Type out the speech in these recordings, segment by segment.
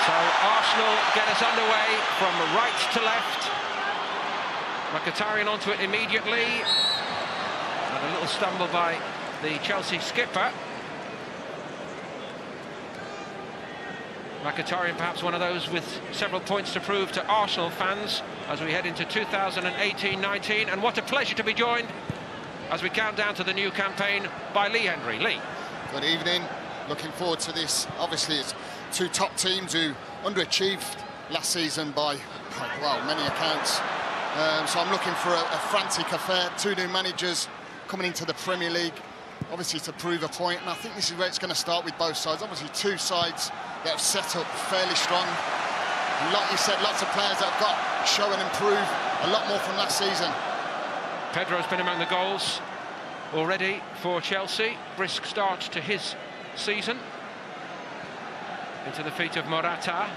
So Arsenal get us underway from right to left. Mkhitaryan onto it immediately. And a little stumble by the Chelsea skipper. Mkhitaryan perhaps one of those with several points to prove to Arsenal fans as we head into 2018-19. And what a pleasure to be joined as we count down to the new campaign by Lee Hendrie. Lee. Good evening. Looking forward to this. Obviously, it's two top teams who underachieved last season by, well, many accounts. So I'm looking for a frantic affair. Two new managers coming into the Premier League, obviously to prove a point. And I think this is where it's going to start with both sides. Obviously, two sides that have set up fairly strong. And like you said, lots of players that have got show and improve a lot more from last season. Pedro's been among the goals already for Chelsea. Brisk start to his season. Into the feet of Morata.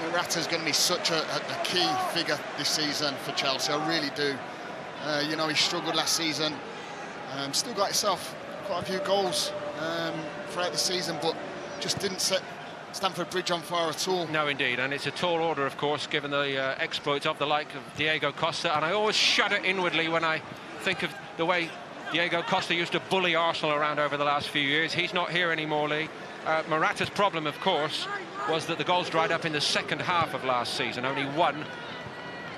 Morata's going to be such a key figure this season for Chelsea. I really do. You know, he struggled last season. Still got himself quite a few goals throughout the season, but just didn't set Stamford Bridge on fire at all. No, indeed, and it's a tall order, of course, given the exploits of the like of Diego Costa. And I always shudder inwardly when I think of the way Diego Costa used to bully Arsenal around over the last few years. He's not here anymore, Lee. Morata's problem, of course, was that the goals dried up in the second half of last season. Only one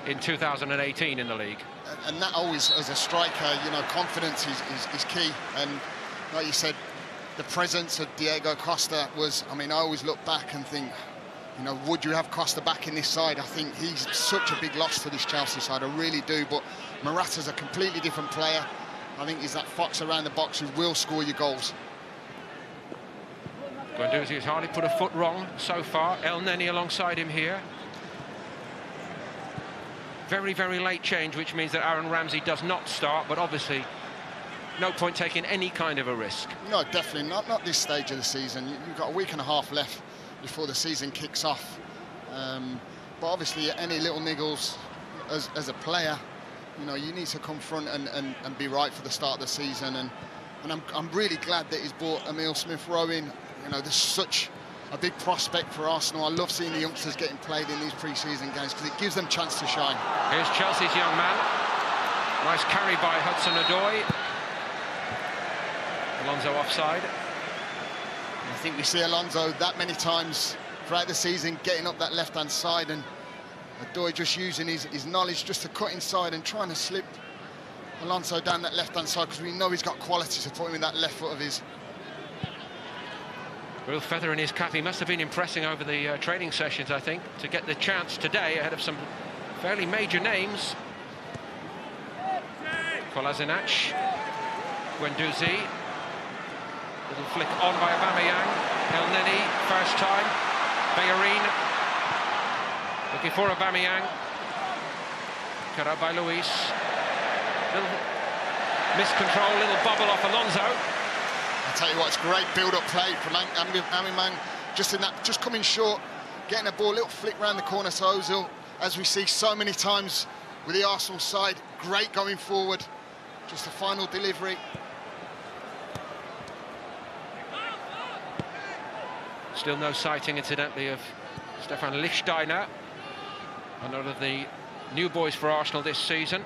in 2018 in the league. And that always, as a striker, you know, confidence is key. And like you said, the presence of Diego Costa was, I mean, I always look back and think, you know, would you have Costa back in this side? I think he's such a big loss to this Chelsea side, I really do. But Morata's a completely different player. I think he's that fox around the box who will score your goals. Guendouzi has hardly put a foot wrong so far. El Neni alongside him here. Very, very late change, which means that Aaron Ramsey does not start, but obviously no point taking any kind of a risk. No, definitely not this stage of the season. You've got a week and a half left before the season kicks off. But obviously any little niggles as a player, you know, you need to confront and be right for the start of the season. And I'm really glad that he's brought Emile Smith-Rowe in. You know, there's such a big prospect for Arsenal. I love seeing the youngsters getting played in these pre-season games because it gives them a chance to shine. Here's Chelsea's young man. Nice carry by Hudson-Odoi. Alonso offside. I think we see Alonso that many times throughout the season getting up that left-hand side, and Odoi just using his knowledge just to cut inside and trying to slip Alonso down that left-hand side because we know he's got quality to put him in that left foot of his. Real feather in his cap. He must have been impressing over the training sessions, I think, to get the chance today ahead of some fairly major names. Kolasinac, Guendouzi, little flick on by Aubameyang. El Neni, first time. Bellerin, looking for Aubameyang. Cut out by Luis. Little miscontrol, little bubble off Alonso. I tell you what, it's great build-up play from Aubameyang, just coming short, getting a ball, little flick round the corner to Ozil, as we see so many times with the Arsenal side. Great going forward, just a final delivery. Still no sighting, incidentally, of Stefan Lichtsteiner, another of the new boys for Arsenal this season.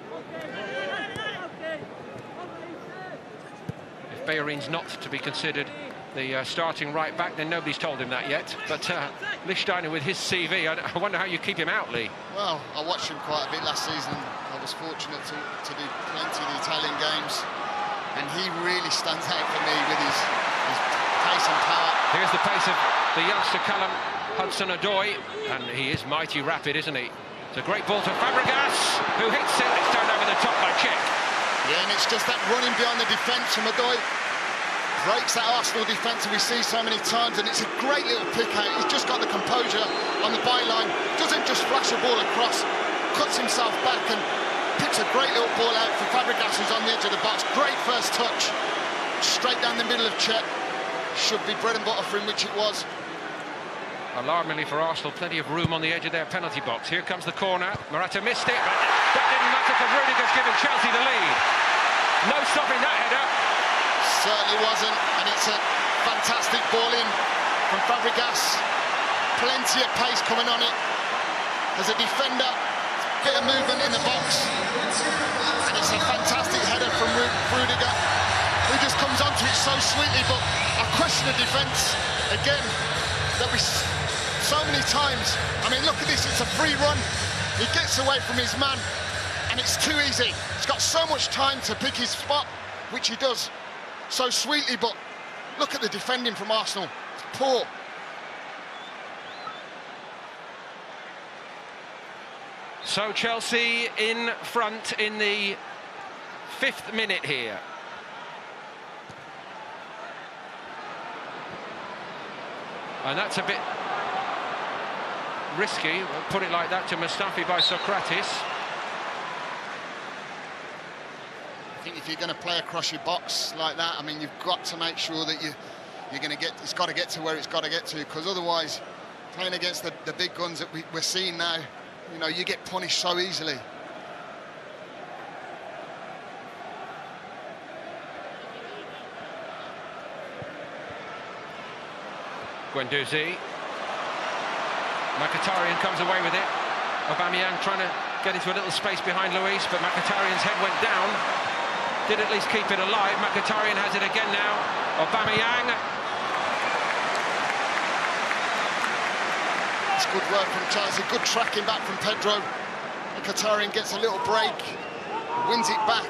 Bellerin's not to be considered the starting right back, then nobody's told him that yet. But Lichtsteiner with his CV, I wonder how you keep him out, Lee. Well, I watched him quite a bit last season. I was fortunate to do plenty of the Italian games, and he really stands out for me with his pace and power. Here's the pace of the youngster Callum Hudson-Odoi, and he is mighty rapid, isn't he? It's a great ball to Fabregas, who hits it. It's turned over the top by Cech. Yeah, and it's just that running behind the defence from Odoi. Breaks that Arsenal defence, and we see so many times, and it's a great little pick out. He's just got the composure on the byline, doesn't just flash a ball across, cuts himself back and picks a great little ball out for Fabregas, who's on the edge of the box. Great first touch, straight down the middle of Cech. Should be bread and butter for him, which it was. Alarmingly for Arsenal, plenty of room on the edge of their penalty box. Here comes the corner. Morata missed it, but that didn't matter because Rudiger's given Chelsea the lead. No stopping that header. Certainly wasn't, and it's a fantastic ball in from Fabregas. Plenty of pace coming on it. As a defender, bit of movement in the box. And it's a fantastic header from Rudiger, who just comes onto it so sweetly, but I question the defence again. That we so many times. I mean, look at this, it's a free run. He gets away from his man, and it's too easy. He's got so much time to pick his spot, which he does so sweetly, but look at the defending from Arsenal. It's poor. So Chelsea in front in the 5th minute here. And that's a bit risky, we'll put it like that, to Mustafi by Sokratis. I think if you're going to play across your box like that, I mean, you've got to make sure that you're going to get, it's got to get to where it's got to get to, because otherwise, playing against the big guns that we're seeing now, you know, you get punished so easily. Guendouzi. Mkhitaryan comes away with it. Aubameyang trying to get into a little space behind Luis, but Mkhitaryan's head went down. Did at least keep it alive. Mkhitaryan has it again now. Aubameyang. It's good work from Chelsea, good tracking back from Pedro. Mkhitaryan gets a little break, wins it back.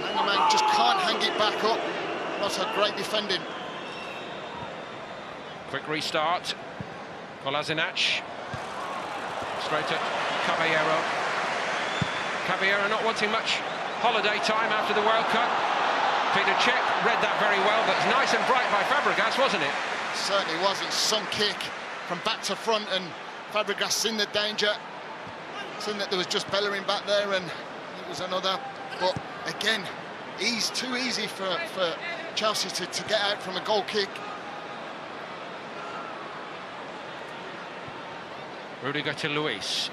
Aubameyang just can't hang it back up. That's a great defending. Quick restart. Kolasinac. Straight at Caballero. Caballero not wanting much holiday time after the World Cup. Peter Cech read that very well, but it's nice and bright by Fabregas, wasn't it? Certainly was. It's some kick from back to front, and Fabregas seen the danger. Seen that there was just Bellerin back there, and it was another. But again, too easy for Chelsea to get out from a goal kick. Rudiger to Luis.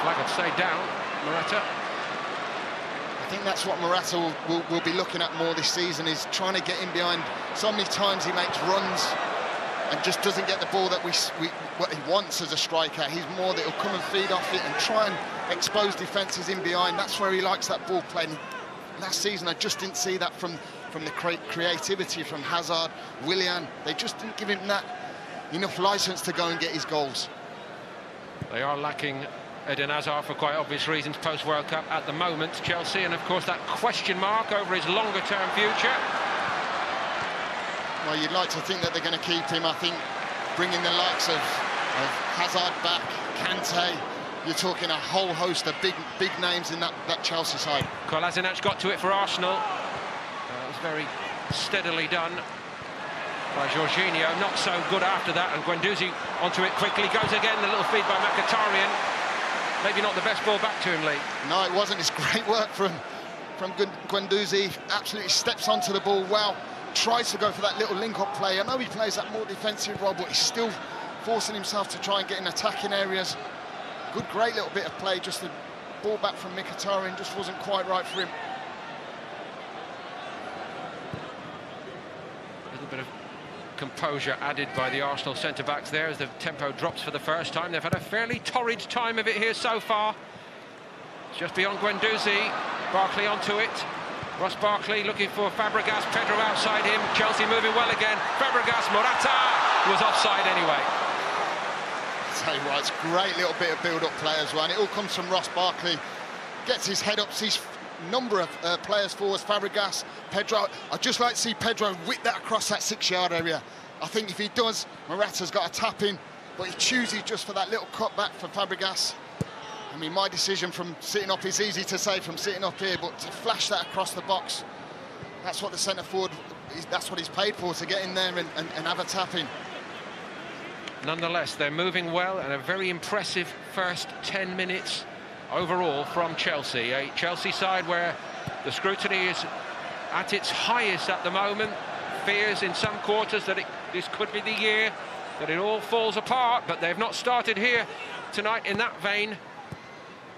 Flag had stayed down. Morata. I think that's what Morata will be looking at more this season, is trying to get in behind. So many times he makes runs and just doesn't get the ball that what he wants as a striker. He's more that he'll come and feed off it and try and expose defences in behind. That's where he likes that ball playing. Last season, I just didn't see that from the creativity from Hazard, Willian. They just didn't give him that enough licence to go and get his goals. They are lacking Eden Hazard for quite obvious reasons post-World Cup at the moment, Chelsea, and of course that question mark over his longer-term future. Well, you'd like to think that they're going to keep him. I think bringing the likes of Hazard back, Kante, you're talking a whole host of big names in that Chelsea side. Kolasinac got to it for Arsenal. It was very steadily done by Jorginho. Not so good after that, and Guendouzi onto it quickly. Goes again, the little feed by Mkhitaryan. Maybe not the best ball back to him, Lee. No, it wasn't. It's great work from Guendouzi. Absolutely steps onto the ball well. Tries to go for that little link-up play. I know he plays that more defensive role, but he's still forcing himself to try and get in attacking areas. Good, great little bit of play. Just the ball back from Mkhitaryan just wasn't quite right for him. A little bit of composure added by the Arsenal centre-backs there as the tempo drops for the first time. They've had a fairly torrid time of it here so far. It's just beyond Guendouzi. Barkley onto it. Ross Barkley looking for Fabregas. Pedro outside him. Chelsea moving well again. Fabregas, Morata was offside anyway. Tell you what, it's a great little bit of build-up play as well, and it all comes from Ross Barkley. Gets his head up, sees number of players forwards, Fabregas, Pedro. I'd just like to see Pedro whip that across that 6-yard area. I think if he does, Morata's got a tap in, but he chooses just for that little cut back for Fabregas. I mean, my decision from sitting up is easy to say from sitting up here, but to flash that across the box, that's what the centre forward, that's what he's paid for, to get in there and have a tap in. Nonetheless, they're moving well, and a very impressive first 10 minutes overall from Chelsea. A Chelsea side where the scrutiny is at its highest at the moment. Fears in some quarters that this could be the year that it all falls apart, but they've not started here tonight in that vein.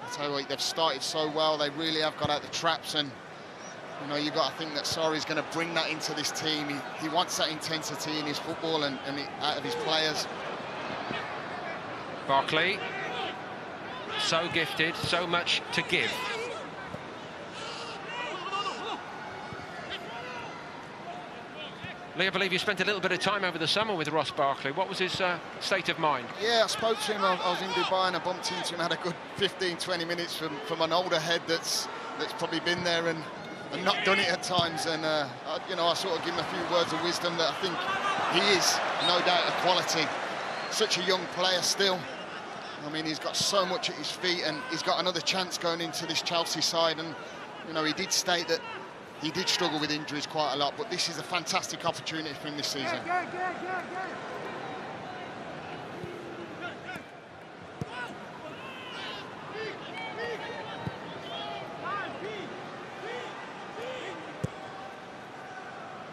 I tell you what, they've started so well. They really have got out the traps, and you know, you've got to think that Sarri's going to bring that into this team. He wants that intensity in his football and out of his players. Barkley, so gifted, so much to give. Lee, I believe you spent a little bit of time over the summer with Ross Barkley. What was his state of mind? Yeah, I spoke to him. I was in Dubai and I bumped into him. Had a good 15-20 minutes from an older head that's probably been there and not done it at times. And you know, I sort of give him a few words of wisdom that I think he is, no doubt, a quality. Such a young player still. I mean, he's got so much at his feet, and he's got another chance going into this Chelsea side. And you know, he did state that he did struggle with injuries quite a lot, but this is a fantastic opportunity for him this season.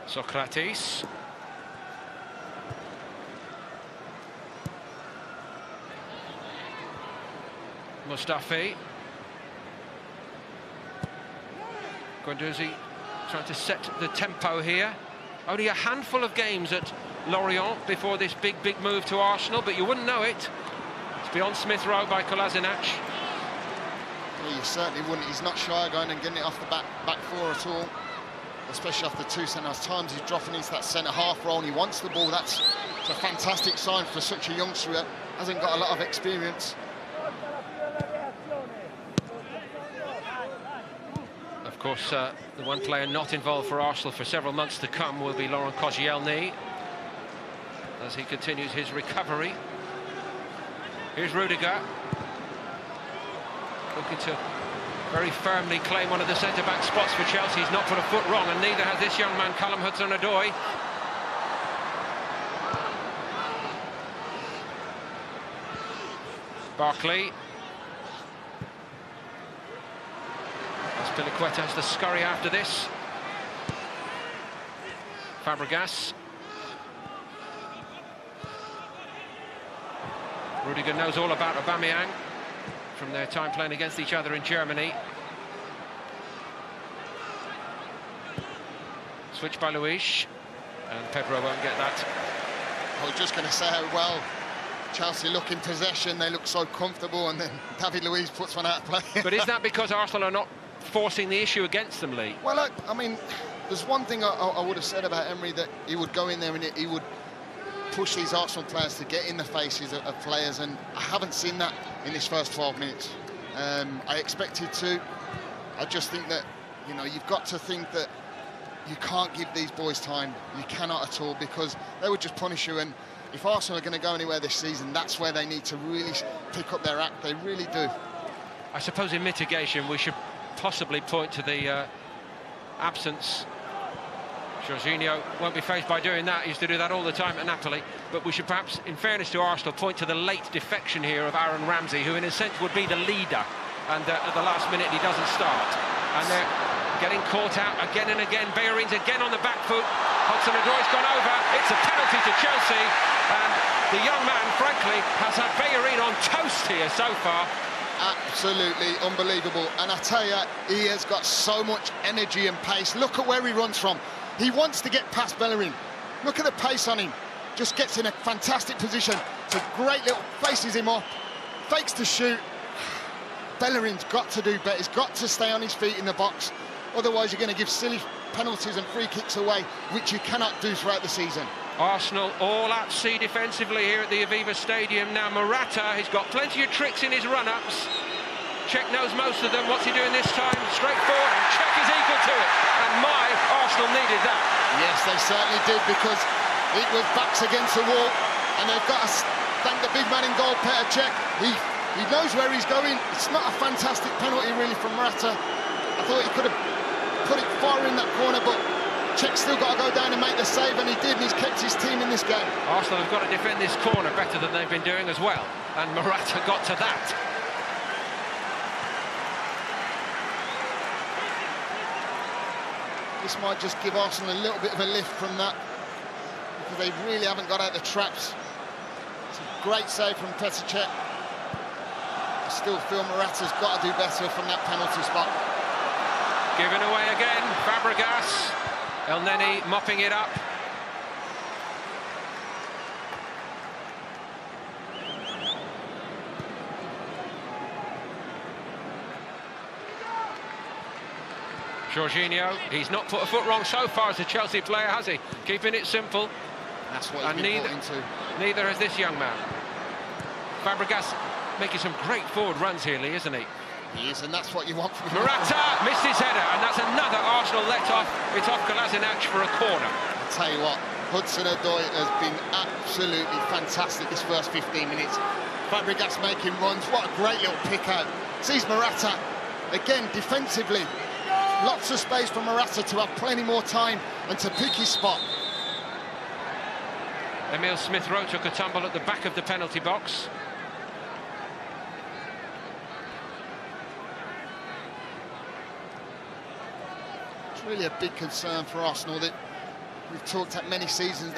Socrates. Mustafi. Guendouzi trying to set the tempo here. Only a handful of games at Lorient before this big move to Arsenal, but you wouldn't know it. It's beyond Smith Rowe by Kolasinac. Well, you certainly wouldn't. He's not shy going and getting it off the back four at all, especially after two centre-half times. He's dropping into that centre-half role and he wants the ball. That's a fantastic sign for such a youngster that hasn't got a lot of experience. Of course, the one player not involved for Arsenal for several months to come will be Laurent Koscielny as he continues his recovery. Here's Rudiger, looking to very firmly claim one of the centre-back spots for Chelsea. He's not put a foot wrong, and neither has this young man, Callum Hudson-Odoi. Barkley. Azpilicueta has to scurry after this. Fabregas. Rudiger knows all about Aubameyang from their time playing against each other in Germany. Switch by Luis, and Pedro won't get that. I was just going to say how well Chelsea look in possession. They look so comfortable, and then David Luiz puts one out of play. But is that because Arsenal are not forcing the issue against them, Lee? Well, look, I mean, there's one thing I would have said about Emery, that he would go in there and he would push these Arsenal players to get in the faces of players, and I haven't seen that in this first 12 minutes. I expected to. I just think that, you know, you've got to think that you can't give these boys time. You cannot at all, because they would just punish you. And if Arsenal are going to go anywhere this season, that's where they need to really pick up their act. They really do. I suppose in mitigation we should possibly point to the absence. Jorginho won't be faced by doing that. He used to do that all the time at Napoli. But we should perhaps, in fairness to Arsenal, point to the late defection here of Aaron Ramsey, who in a sense would be the leader. And at the last minute he doesn't start. And they're getting caught out again and again. Bellerin's again on the back foot. Hudson-Odoi's gone over. It's a penalty to Chelsea. And the young man, frankly, has had Bellerin on toast here so far. Absolutely unbelievable. And I tell you, he has got so much energy and pace. Look at where he runs from. He wants to get past Bellerin. Look at the pace on him. Just gets in a fantastic position. It's a great little, faces him off, fakes to shoot. Bellerin's got to do better. He's got to stay on his feet in the box. Otherwise, you're going to give silly penalties and free kicks away, which you cannot do throughout the season. Arsenal all at sea defensively here at the Aviva Stadium. Now Morata, he's got plenty of tricks in his run-ups. Cech knows most of them. What's he doing this time? Straight forward, and Cech is equal to it. And my Arsenal needed that. Yes, they certainly did, because it was backs against the wall, and they've got to thank the big man in goal, Petr Cech. He knows where he's going. It's not a fantastic penalty really from Morata. I thought he could have put it far in that corner, but Cech's still got to go down and make the save, and he did, and he's kept his team in this game. Arsenal have got to defend this corner better than they've been doing as well, and Morata got to that. This might just give Arsenal a little bit of a lift from that, because they really haven't got out the traps. It's a great save from Petr Cech. I still feel Morata's got to do better from that penalty spot. Given away again, Fabregas. Elneny mopping it up. Jorginho, he's not put a foot wrong so far as a Chelsea player, has he? Keeping it simple. That's what he's been brought into. Neither has this young man. Fabregas making some great forward runs here, Lee, isn't he? He is, and that's what you want from him. Morata missed his header, and that's another Arsenal let-off. It's off Kolasinac for a corner. I'll tell you what, Hudson-Odoi has been absolutely fantastic this first 15 minutes. Fabregas making runs, what a great little pick-out. Sees Morata, again, defensively. Lots of space for Morata to have plenty more time and to pick his spot. Emile Smith-Rowe took a tumble at the back of the penalty box. It's really a big concern for Arsenal that we've talked at many seasons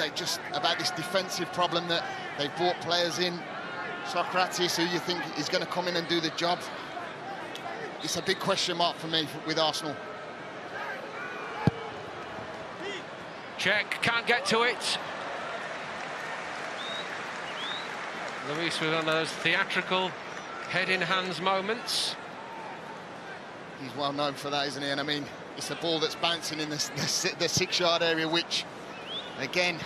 about this defensive problem that they've brought players in. Sokratis, who you think is going to come in and do the job. It's a big question mark for me with Arsenal. Check, can't get to it. Luis with one of those theatrical head-in-hands moments. He's well known for that, isn't he? And I mean, it's a ball that's bouncing in the 6-yard area, which, again...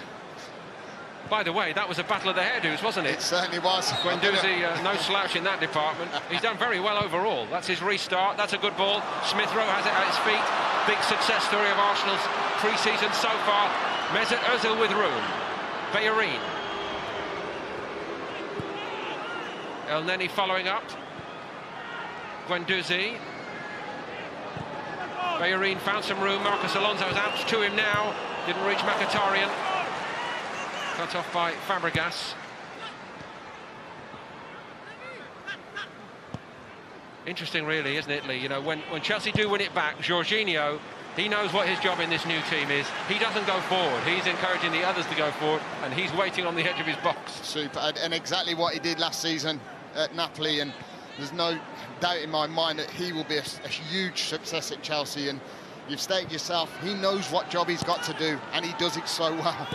By the way, that was a battle of the hairdos, wasn't it? It certainly was. Guendouzi, no slouch in that department. He's done very well overall. That's his restart. That's a good ball. Smith-Rowe has it at his feet. Big success story of Arsenal's pre-season so far. Mesut Ozil with room. Bellerin. Elneny following up. Guendouzi. Bellerin found some room. Marcos Alonso's out to him now. Didn't reach Mkhitaryan. Cut off by Fabregas. Interesting, really, isn't it, Lee? You know, when Chelsea do win it back, Jorginho, he knows what his job in this new team is. He doesn't go forward. He's encouraging the others to go forward, and he's waiting on the edge of his box. Super, and exactly what he did last season at Napoli, and there's no doubt in my mind that he will be a huge success at Chelsea, and you've stated yourself, he knows what job he's got to do, and he does it so well.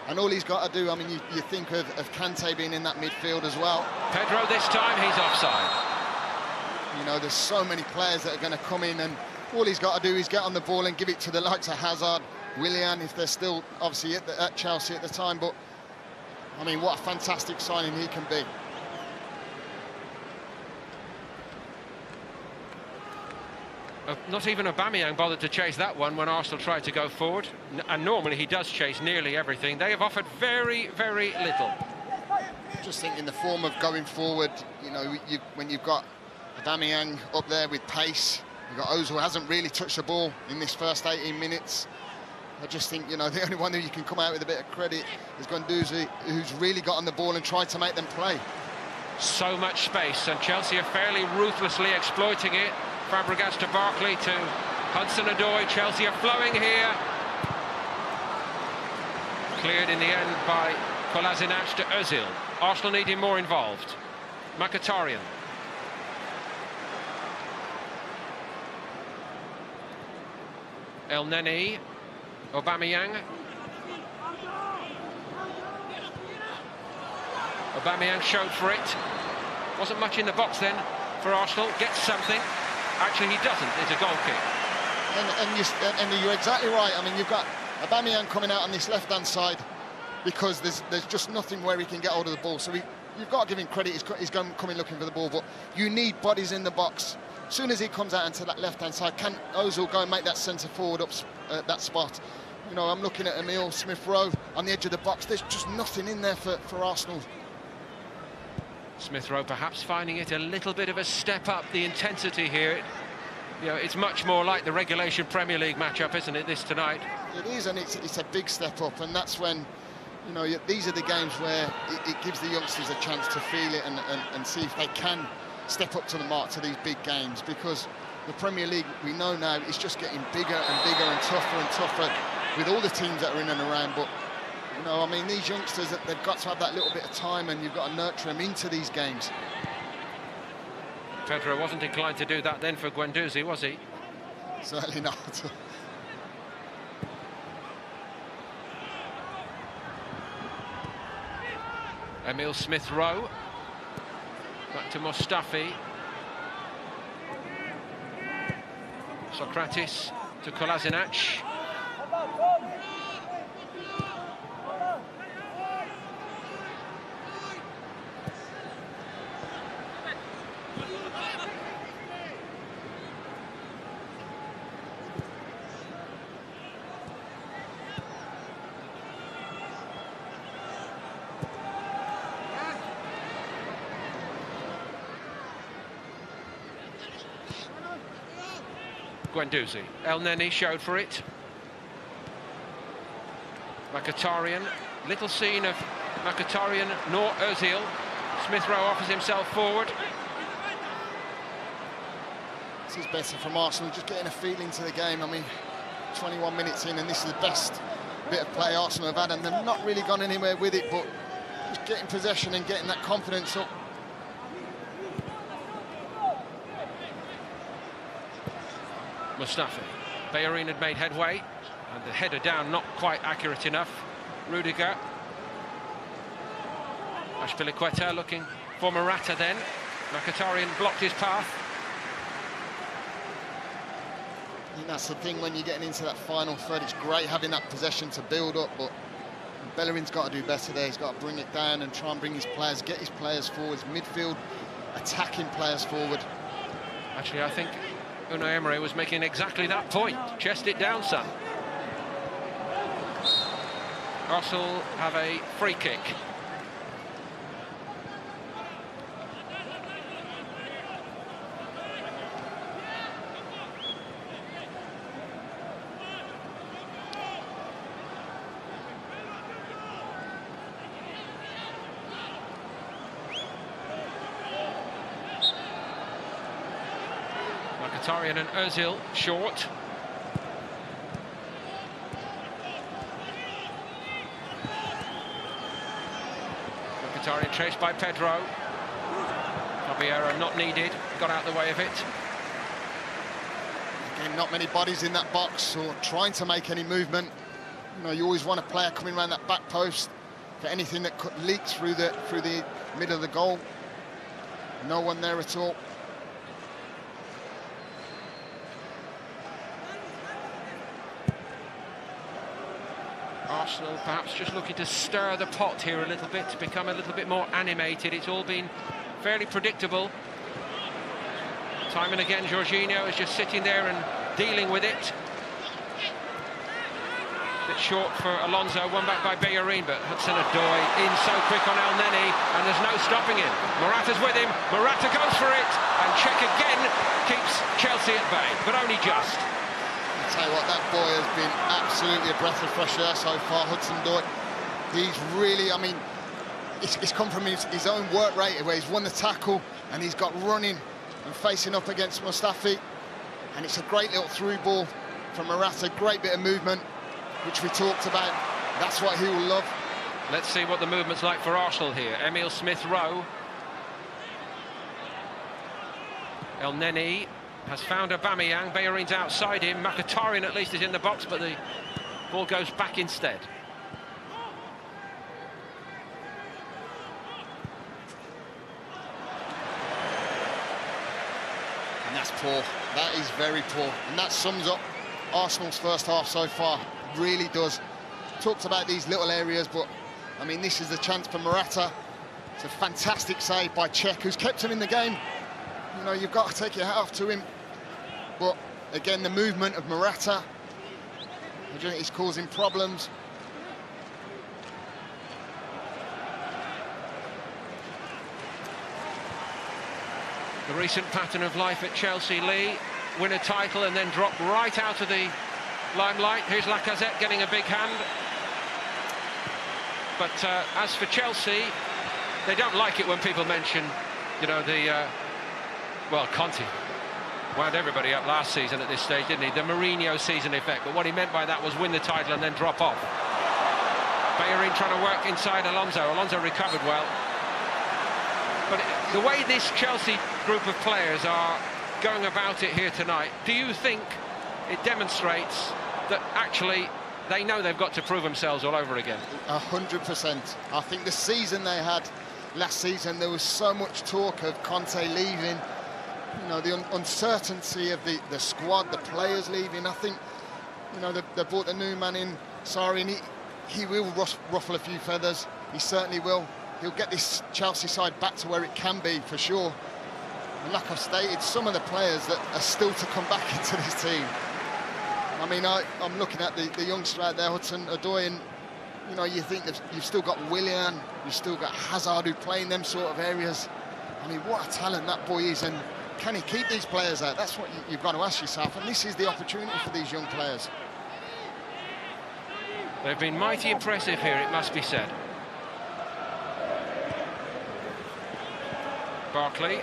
And all he's got to do, I mean, you think of Kante being in that midfield as well. Pedro this time, he's offside. You know, there's so many players that are going to come in, and all he's got to do is get on the ball and give it to the likes of Hazard, Willian, if they're still obviously at Chelsea at the time. But, I mean, what a fantastic signing he can be. Not even Aubameyang bothered to chase that one when Arsenal tried to go forward. And normally he does chase nearly everything. They have offered very, very little. Just think in the form of going forward, you know, when you've got Aubameyang up there with pace, you've got Ozil, who hasn't really touched the ball in this first 18 minutes. I just think, you know, the only one who you can come out with a bit of credit is Guendouzi, who's really got on the ball and tried to make them play. So much space, and Chelsea are fairly ruthlessly exploiting it. Fabregas to Barkley to Hudson-Odoi. Chelsea are flowing here. Cleared in the end by Kolasinac to Ozil. Arsenal needing more involved. Mkhitaryan. Elneny. Aubameyang. Aubameyang showed for it. Wasn't much in the box then for Arsenal. Gets something. Actually, he doesn't. It's a goal kick. And you're exactly right. I mean, you've got Aubameyang coming out on this left-hand side because there's just nothing where he can get hold of the ball. So you've got to give him credit. He's coming looking for the ball, but you need bodies in the box. As soon as he comes out into that left-hand side, can Ozil go and make that centre forward up that spot? You know, I'm looking at Emile Smith-Rowe on the edge of the box. There's just nothing in there for Arsenal. Smith-Rowe perhaps finding it a little bit of a step up, the intensity here. You know, it's much more like the regulation Premier League matchup, isn't it, this tonight? It is, and it's a big step up, and that's when, you know, these are the games where it gives the youngsters a chance to feel it and see if they can step up to the mark to these big games, because the Premier League, we know now, is just getting bigger and tougher with all the teams that are in and around. But you know, I mean, these youngsters, they've got to have that little bit of time, and you've got to nurture them into these games. Pedro wasn't inclined to do that then for Guendouzi, was he? Certainly not. Emile Smith-Rowe. Back to Mustafi. Socrates to Kolasinac. Guendouzi. El Neni showed for it. Mkhitaryan. Little scene of Mkhitaryan nor Ozil. Smith-Rowe offers himself forward. This is better from Arsenal, just getting a feel into the game. I mean, 21 minutes in, and this is the best bit of play Arsenal have had, and they've not really gone anywhere with it, but just getting possession and getting that confidence up. Mustafi. Bellerin had made headway, and the header down not quite accurate enough. Rudiger. Azpilicueta looking for Morata then. Mkhitaryan blocked his path. I think that's the thing when you're getting into that final third. It's great having that possession to build up, but Bellerin's got to do better there. He's got to bring it down and try and bring his players, get his players forwards, midfield, attacking players forward. Actually, I think Unai Emery was making exactly that point. Chest it down, son. Arsenal have a free kick. Mkhitaryan and Ozil short. Mkhitaryan chased by Pedro. Caballero not needed, got out the way of it. Again, not many bodies in that box or trying to make any movement. You know, you always want a player coming around that back post for anything that leaks through the middle of the goal. No one there at all. Arsenal perhaps just looking to stir the pot here a little bit, to become a little bit more animated. It's all been fairly predictable. Time and again, Jorginho is just sitting there and dealing with it. Bit short for Alonso, won back by Bellerin, but Hudson-Odoi in so quick on El Neni, and there's no stopping him. Morata's with him, Morata goes for it, and Cech again keeps Chelsea at bay, but only just. I'll tell you what, that boy has been absolutely a breath of fresh air so far, Hudson-Odoi. He's really, I mean, it's come from his own work rate, where he's won the tackle, and he's got running and facing up against Mustafi, and it's a great little through ball from Morata, great bit of movement, which we talked about. That's what he will love. Let's see what the movement's like for Arsenal here. Emile Smith-Rowe. El Neni has found Aubameyang. Bellerin's outside him. Mkhitaryan at least is in the box, but the ball goes back instead. And that's poor. That is very poor. And that sums up Arsenal's first half so far. Really does. Talked about these little areas, but I mean, this is the chance for Morata. It's a fantastic save by Cech, who's kept him in the game. You know, you've got to take your hat off to him. But again, the movement of Morata, he's causing problems. The recent pattern of life at Chelsea, Lee, win a title and then drop right out of the limelight. Here's Lacazette getting a big hand. But as for Chelsea, they don't like it when people mention, you know, well, Conte wound everybody up last season at this stage, didn't he? The Mourinho season effect. But what he meant by that was win the title and then drop off. Bellerin trying to work inside Alonso. Alonso recovered well. But the way this Chelsea group of players are going about it here tonight, do you think it demonstrates that actually they know they've got to prove themselves all over again? 100%. I think the season they had last season, there was so much talk of Conte leaving, you know, the uncertainty of the squad, the players leaving. I think, you know, they brought the new man in, Sarri, and he will ruffle a few feathers. He certainly will. He'll get this Chelsea side back to where it can be, for sure. And like I've stated, some of the players that are still to come back into this team. I mean, I'm looking at the youngster out there, Hudson-Odoi, and you know, you think that you've still got Willian, you've still got Hazard who play in them sort of areas. I mean, what a talent that boy is, and can he keep these players out? That's what you've got to ask yourself, and this is the opportunity for these young players. They've been mighty impressive here, it must be said. Barkley.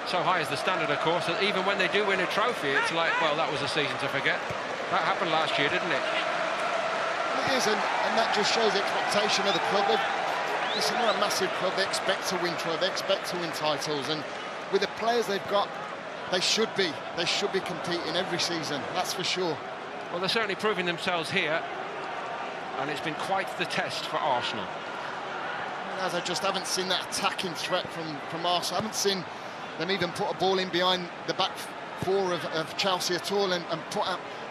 So high is the standard, of course, that even when they do win a trophy, it's like, well, that was a season to forget. That happened last year, didn't it? It is, and that just shows the expectation of the club. It's not a massive club. They expect to win trophies, they expect to win titles, and with the players they've got, they should be competing every season, that's for sure. Well, they're certainly proving themselves here, and it's been quite the test for Arsenal. As I just haven't seen that attacking threat from Arsenal. I haven't seen them even put a ball in behind the back four of Chelsea at all, and put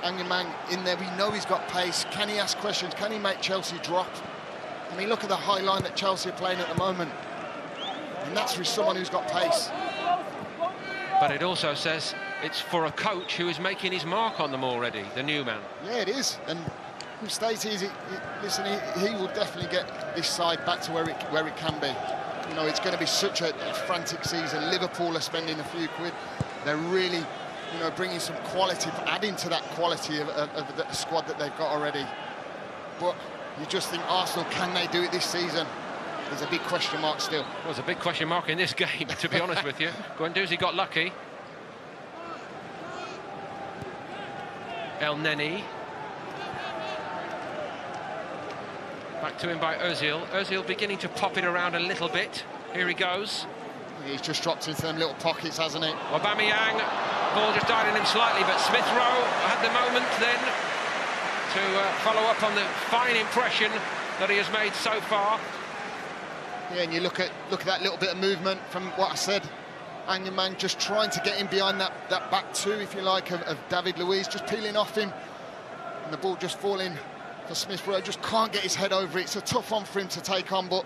Aubameyang in there. We know he's got pace. Can he ask questions? Can he make Chelsea drop? I mean, look at the high line that Chelsea are playing at the moment, and that's with someone who's got pace. But it also says it's for a coach who is making his mark on them already, the new man. Yeah, it is, and who stays easy. Listen, he will definitely get this side back to where it can be. You know, it's going to be such a frantic season. Liverpool are spending a few quid. They're really, you know, bringing some quality, adding to that quality of the squad that they've got already. But you just think, Arsenal, can they do it this season? There's a big question mark still. Well, there's a big question mark in this game, to be honest with you. Guendouzi got lucky. El Neni. Back to him by Ozil. Ozil beginning to pop it around a little bit. Here he goes. He's just dropped into them little pockets, hasn't he? Aubameyang, ball just died on him slightly, but Smith Rowe had the moment then to follow up on the fine impression that he has made so far. Yeah, and you look at that little bit of movement from what I said. Aubameyang just trying to get in behind that back two, if you like, of David Luiz, just peeling off him, and the ball just falling for Smith Rowe. Just can't get his head over it. It's a tough one for him to take on, but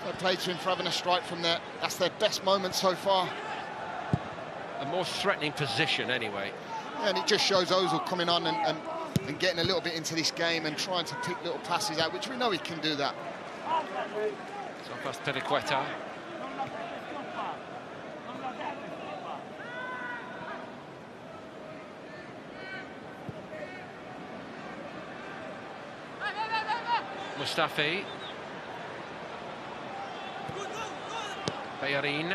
they played to him for having a strike from there. That's their best moment so far. A more threatening position, anyway. Yeah, and it just shows Ozil coming on and getting a little bit into this game and trying to pick little passes out, which we know he can do that. So past Peliqueta. Mustafi. Bellerin.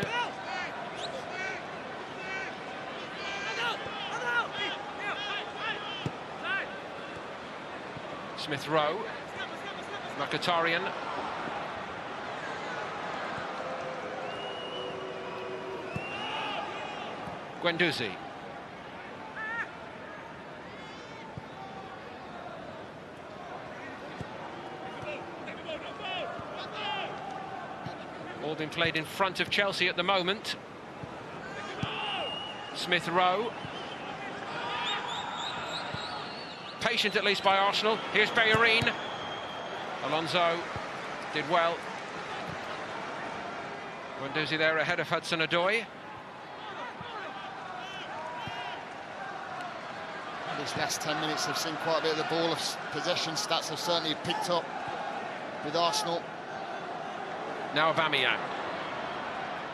Smith Rowe. Mkhitaryan. Guendouzi. All been played in front of Chelsea at the moment. Smith Rowe. Patient at least by Arsenal. Here's Bellerin. Alonso did well. Guendouzi there ahead of Hudson-Odoi. These last 10 minutes have seen quite a bit of the ball of possession stats have certainly picked up with Arsenal. Now Aubameyang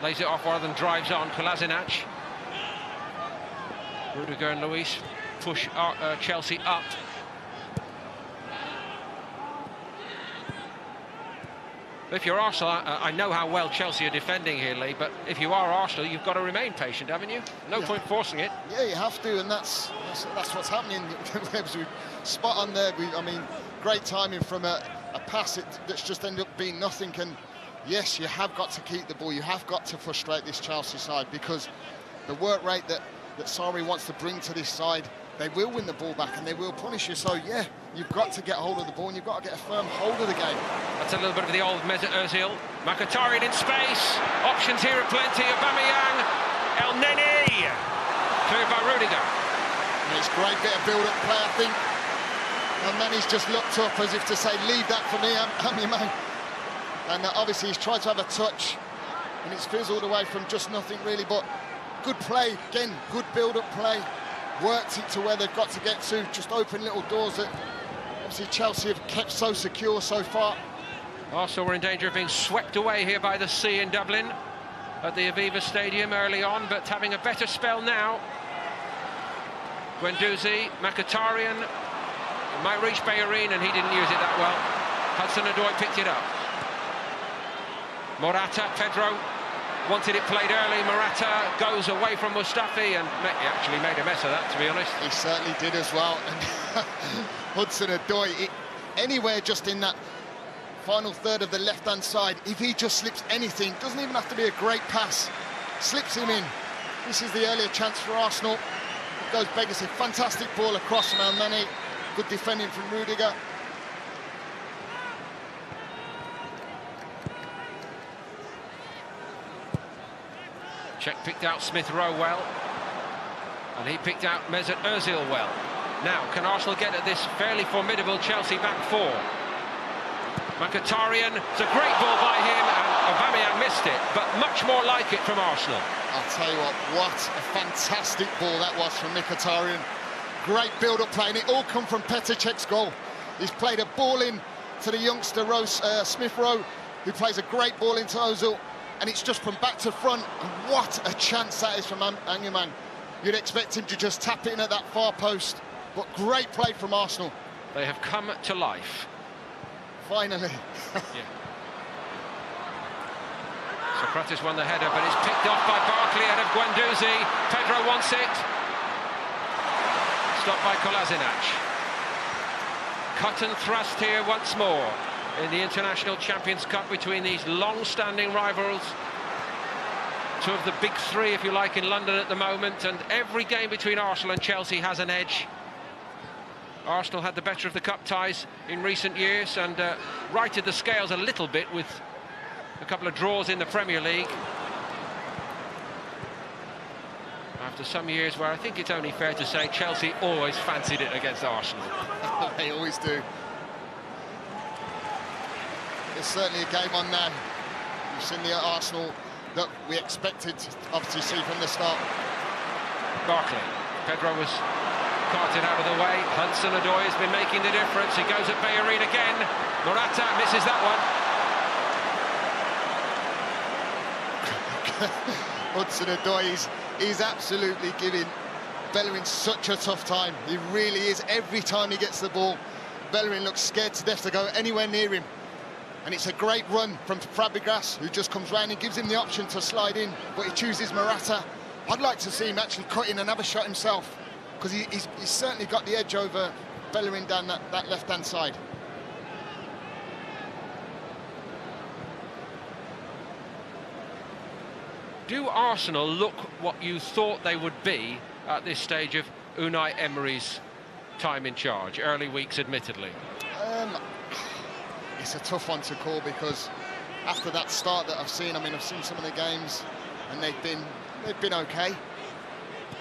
lays it off rather than drives on. Kolasinac. Rudiger and Luiz push Chelsea up. If you're Arsenal, I know how well Chelsea are defending here, Lee, but if you are Arsenal, you've got to remain patient, haven't you? No point forcing it. Yeah, you have to, and that's That's what's happening. Spot on there. I mean, great timing from a pass that's just ended up being nothing. And yes, you have got to keep the ball. You have got to frustrate this Chelsea side, because the work rate that Sarri wants to bring to this side, they will win the ball back and they will punish you. So yeah, you've got to get hold of the ball and you've got to get a firm hold of the game. That's a little bit of the old Mesut Ozil. Mkhitaryan in space. Options here are plenty. Aubameyang, El Neni, cleared by Rudiger. And it's a great bit of build-up play, I think. And then he's just looked up as if to say, leave that for me, I'm your man. And obviously he's tried to have a touch and it's fizzled away from just nothing really, but good play, again, good build-up play. Worked it to where they've got to get to, just open little doors that obviously Chelsea have kept so secure so far. Arsenal were in danger of being swept away here by the sea in Dublin at the Aviva Stadium early on, but having a better spell now. Guendouzi, Mkhitaryan, might reach Bellerin and he didn't use it that well. Hudson-Odoi picked it up. Morata, Pedro wanted it played early. Morata goes away from Mustafi and he actually made a mess of that, to be honest. He certainly did as well. And Hudson-Odoi, anywhere just in that final third of the left-hand side, if he just slips anything, doesn't even have to be a great pass, slips him in. This is the earlier chance for Arsenal. It goes Beggars, a fantastic ball across from El Neni. Good defending from Rudiger. Cech picked out Smith Rowe well, and he picked out Mesut Ozil well. Now, can Arsenal get at this fairly formidable Chelsea back four? Mkhitaryan, it's a great ball by him, and Aubameyang missed it, but much more like it from Arsenal. I'll tell you what a fantastic ball that was from Mkhitaryan. Great build-up play, and it all come from Petr Cech's goal. He's played a ball in to the youngster Smith Rowe, who plays a great ball into Ozil. And it's just from back to front, and what a chance that is from Angerman. You'd expect him to just tap it in at that far post, but great play from Arsenal. They have come to life. Finally. Yeah. Socrates won the header, but it's picked off by Barkley out of Guendouzi. Pedro wants it. Stopped by Kolasinac. Cut and thrust here once more in the International Champions Cup between these long-standing rivals. Two of the big three, if you like, in London at the moment, and every game between Arsenal and Chelsea has an edge. Arsenal had the better of the cup ties in recent years and righted the scales a little bit with a couple of draws in the Premier League. After some years where I think it's only fair to say Chelsea always fancied it against Arsenal. They always do. It's certainly a game on now. We've seen the Arsenal that we expected to obviously see from the start. Barkley. Pedro was carted out of the way. Hudson-Odoi has been making the difference. He goes at Bellerin again. Morata misses that one. Hudson-Odoi is absolutely giving Bellerin such a tough time. He really is. Every time he gets the ball, Bellerin looks scared to death to go anywhere near him. And it's a great run from Fabregas, who just comes round and gives him the option to slide in, but he chooses Morata. I'd like to see him actually cut in and have a shot himself, because he's certainly got the edge over Bellerin down that left-hand side. Do Arsenal look what you thought they would be at this stage of Unai Emery's time in charge? Early weeks, admittedly. It's a tough one to call, because after that start that I've seen, I've seen some of the games and they've been okay.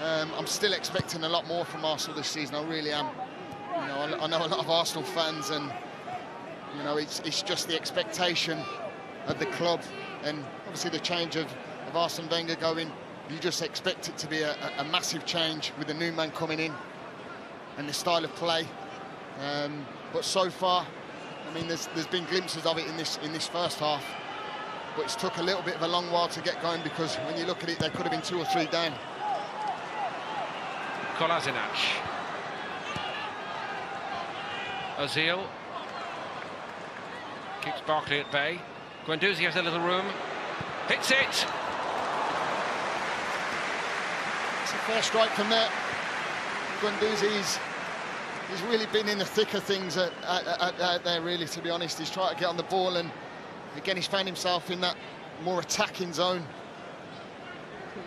I'm still expecting a lot more from Arsenal this season. I really am. You know, I know a lot of Arsenal fans, and you know, it's just the expectation of the club, and obviously the change of Arsene Wenger going. You just expect it to be a massive change with the new man coming in and the style of play. But so far, there's been glimpses of it in this first half, but it's took a little bit of a long while to get going, because when you look at it, they could have been 2 or 3 down. Kolasinac. Ozil keeps Barkley at bay. Guendouzi has a little room, hits it. It's a fair strike from there. Guendouzi, he's really been in the thick of things out there, really, to be honest. He's tried to get on the ball, and again, he's found himself in that more attacking zone.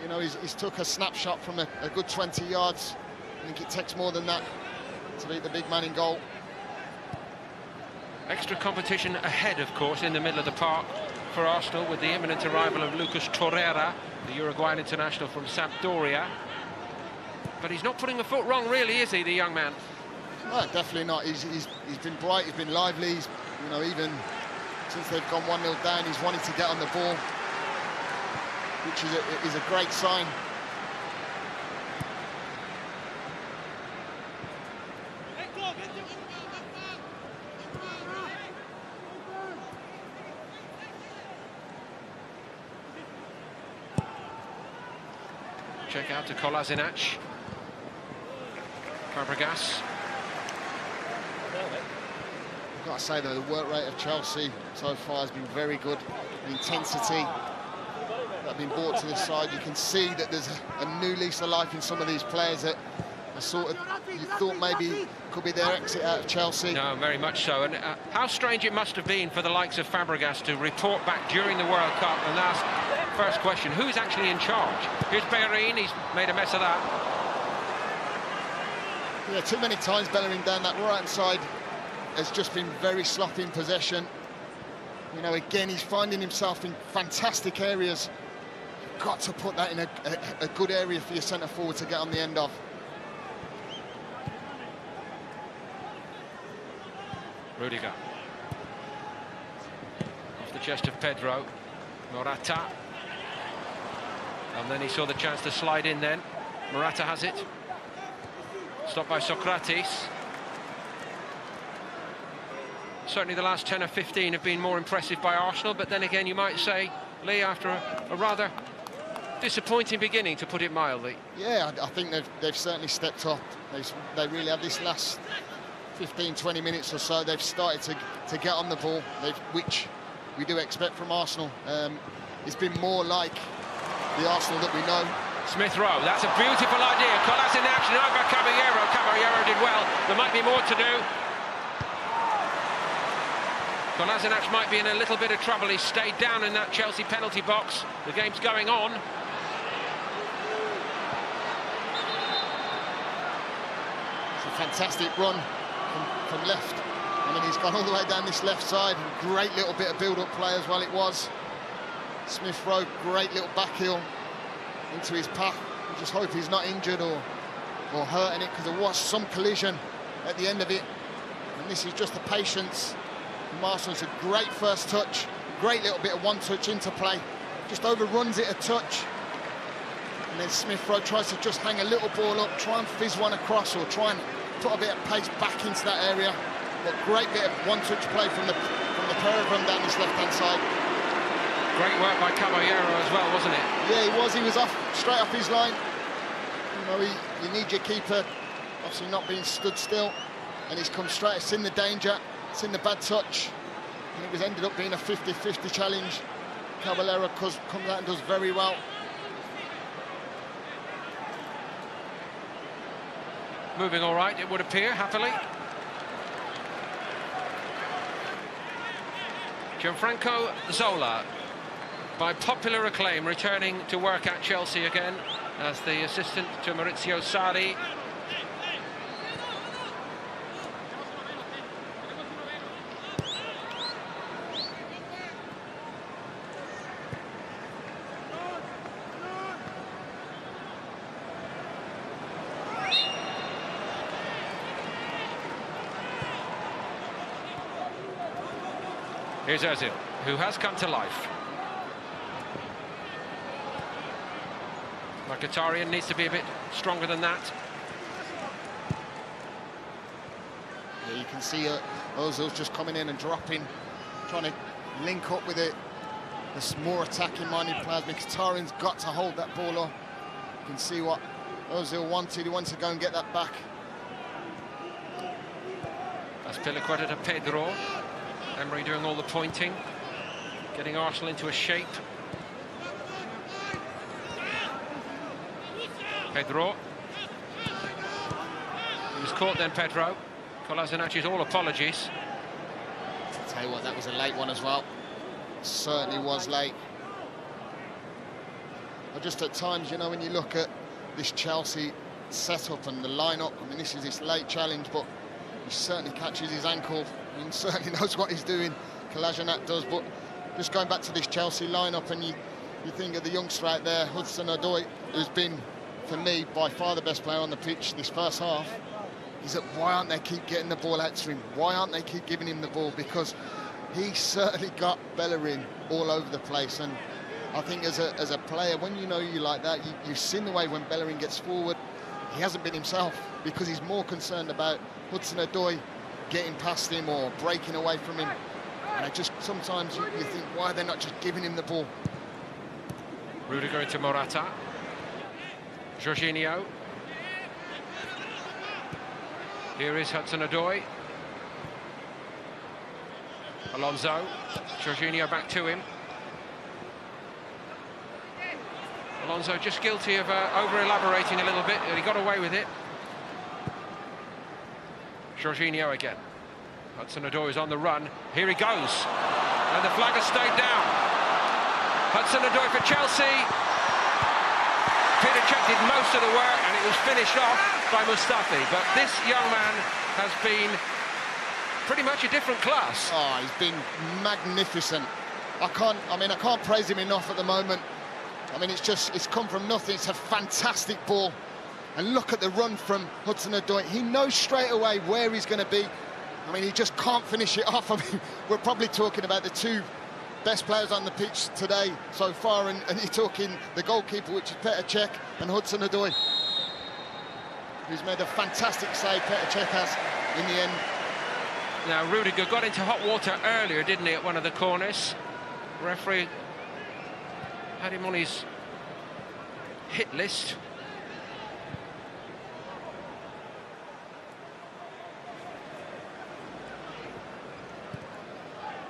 You know, he's took a snapshot from a good 20 yards. I think it takes more than that to beat the big man in goal. Extra competition ahead, of course, in the middle of the park for Arsenal, with the imminent arrival of Lucas Torreira, the Uruguayan international from Sampdoria. But he's not putting a foot wrong, really, is he, the young man? No, definitely not. He's been bright, he's been lively. He's, you know, even since they've gone 1-0 down, he's wanting to get on the ball, which is a great sign. Check out to Kolasinac. Fabregas. I've got to say, though, the work rate of Chelsea so far has been very good. The intensity that have been brought to the side, you can see that there's a new lease of life in some of these players that are sort of, you thought maybe could be their exit out of Chelsea. No, very much so. And how strange it must have been for the likes of Fabregas to report back during the World Cup and ask, first question, who's actually in charge? Here's Bellerin, he's made a mess of that. Yeah, too many times Bellerin down that right-hand side has just been very sloppy in possession. You know, again, he's finding himself in fantastic areas. You've got to put that in a good area for your centre-forward to get on the end of. Rudiger. Off the chest of Pedro. Morata. And then he saw the chance to slide in then. Morata has it. Stopped by Socrates. Certainly the last 10 or 15 have been more impressive by Arsenal, but then again you might say, Lee, after a rather disappointing beginning, to put it mildly. Yeah, I think they've certainly stepped up. They really have. This last 15-20 minutes or so, they've started to get on the ball, which we do expect from Arsenal. It's been more like the Arsenal that we know. Smith Rowe, that's a beautiful idea. Kolasinac, now by Caballero. Caballero did well. There might be more to do. Kolasinac might be in a little bit of trouble. He stayed down in that Chelsea penalty box. The game's going on. It's a fantastic run from left. I mean, he's gone all the way down this left side. Great little bit of build-up play as well it was. Smith Rowe, great little back heel into his path. We just hope he's not injured or hurting it, because there was some collision at the end of it. And this is just the patience from Arsenal. It's a great first touch, great little bit of one-touch interplay. Just overruns it a touch. And then Smith Rowe tries to just hang a little ball up, try and fizz one across, or try and put a bit of pace back into that area. But great bit of one-touch play from the pair of them down this left-hand side. Great work by Caballero as well, wasn't it? Yeah, he was. He was straight off his line. You know, you need your keeper obviously not being stood still, and he's come straight. It's in the danger, it's in the bad touch, and it was ended up being a 50-50 challenge. Caballero comes out and does very well. Moving all right, it would appear, happily. Gianfranco Zola, by popular acclaim, returning to work at Chelsea again as the assistant to Maurizio Sarri. Here's Ozil, who has come to life. Mkhitaryan needs to be a bit stronger than that. Yeah, you can see Ozil's just coming in and dropping, trying to link up with it. There's more attacking-minded players. Mkhitaryan's got to hold that ball up. You can see what Ozil wanted. He wanted to go and get that back. That's Piliqueta to Pedro. Emery doing all the pointing, getting Arsenal into a shape. Pedro. He was caught then, Pedro. Kolasinac, all apologies. I'll tell you what, that was a late one as well. Certainly was late. But just at times, you know, when you look at this Chelsea setup and the lineup, I mean, this is his late challenge, but he certainly catches his ankle. He certainly knows what he's doing. Kolasinac does, but just going back to this Chelsea lineup, and you think of the youngster out there, Hudson-Odoi, who's been, for me, by far the best player on the pitch this first half, is that why aren't they keep getting the ball out to him? Why aren't they keep giving him the ball? Because he certainly got Bellerin all over the place, and I think as a player, when you know you like that, you've seen the way when Bellerin gets forward, he hasn't been himself, because he's more concerned about Hudson-Odoi getting past him or breaking away from him. And I just, sometimes you think, why are they not just giving him the ball? Rudiger into Morata. Jorginho. Here is Hudson-Odoi. Alonso. Jorginho back to him. Alonso just guilty of over-elaborating a little bit. He got away with it. Jorginho again. Hudson-Odoi is on the run. Here he goes. And the flag has stayed down. Hudson-Odoi for Chelsea. Peter Cech did most of the work, and it was finished off by Mustafi. But this young man has been pretty much a different class. Oh, he's been magnificent. I can't praise him enough at the moment. I mean, it's come from nothing. It's a fantastic ball. And look at the run from Hudson-Odoi. He knows straight away where he's going to be. I mean, he just can't finish it off. I mean, we're probably talking about the two best players on the pitch today so far, and you're talking the goalkeeper, which is Petr Cech, and Hudson-Odoi, who's made a fantastic save. Petr Cech has in the end. Now, Rudiger got into hot water earlier, didn't he, at one of the corners? Referee had him on his hit list.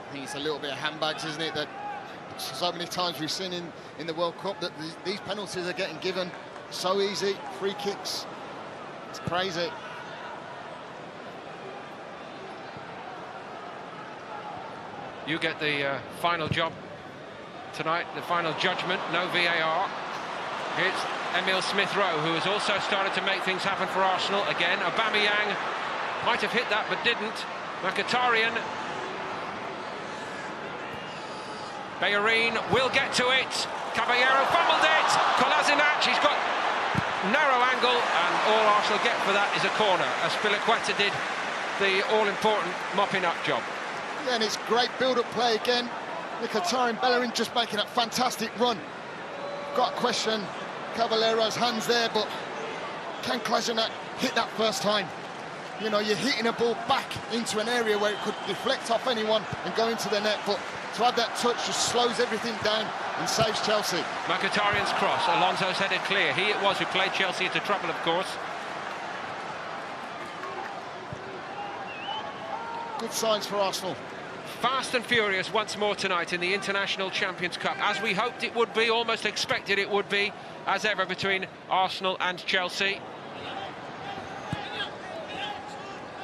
I think it's a little bit of handbags, isn't it, that so many times we've seen in the World Cup, that these penalties are getting given so easy. Free kicks, it's crazy. You get the final job tonight, the final judgment, no VAR. It's Emile Smith-Rowe, who has also started to make things happen for Arsenal. Again, Aubameyang might have hit that, but didn't. Mkhitaryan. Bellerin will get to it. Caballero fumbled it. Kolasinac, he's got narrow angle, and all Arsenal get for that is a corner, as Spilicueta did the all-important mopping-up job. Yeah, and it's great build-up play again. Mkhitaryan, Bellerin just making a fantastic run. Got to question Caballero's hands there, but can Kolasinac hit that first time? You know, you're hitting a ball back into an area where it could deflect off anyone and go into the net, but to add that touch just slows everything down and saves Chelsea. Mkhitaryan's cross, Alonso's headed clear. He it was who played Chelsea into trouble, of course. Good signs for Arsenal. Fast and furious once more tonight in the International Champions Cup, as we hoped it would be, almost expected it would be, as ever, between Arsenal and Chelsea.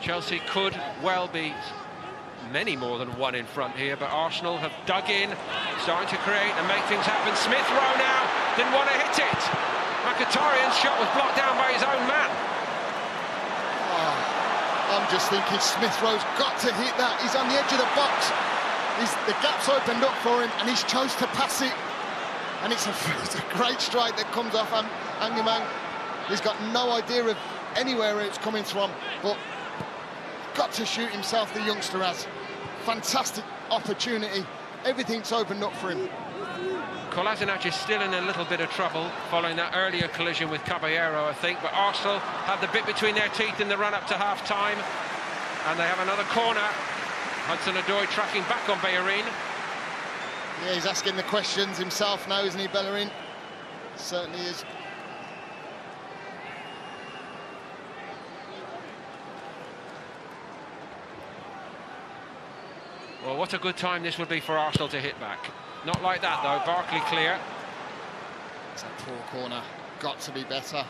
Chelsea could well be many more than one in front here, but Arsenal have dug in, starting to create and make things happen. Smith-Rowe now didn't want to hit it. Mkhitaryan's shot was blocked down by his own man. I'm just thinking Smith-Rowe's got to hit that. He's on the edge of the box. The gap's opened up for him, and he's chose to pass it. And it's a great strike that comes off Angerman. He's got no idea of anywhere it's coming from, but got to shoot himself, the youngster has. Fantastic opportunity. Everything's opened up for him. Kolasinac is still in a little bit of trouble following that earlier collision with Caballero, I think, but Arsenal have the bit between their teeth in the run-up to half-time, and they have another corner. Hudson-Odoi tracking back on Bellerin. Yeah, he's asking the questions himself now, isn't he, Bellerin? Certainly is. Well, what a good time this would be for Arsenal to hit back. Not like that, though. Barkley clear. It's a poor corner. Got to be better.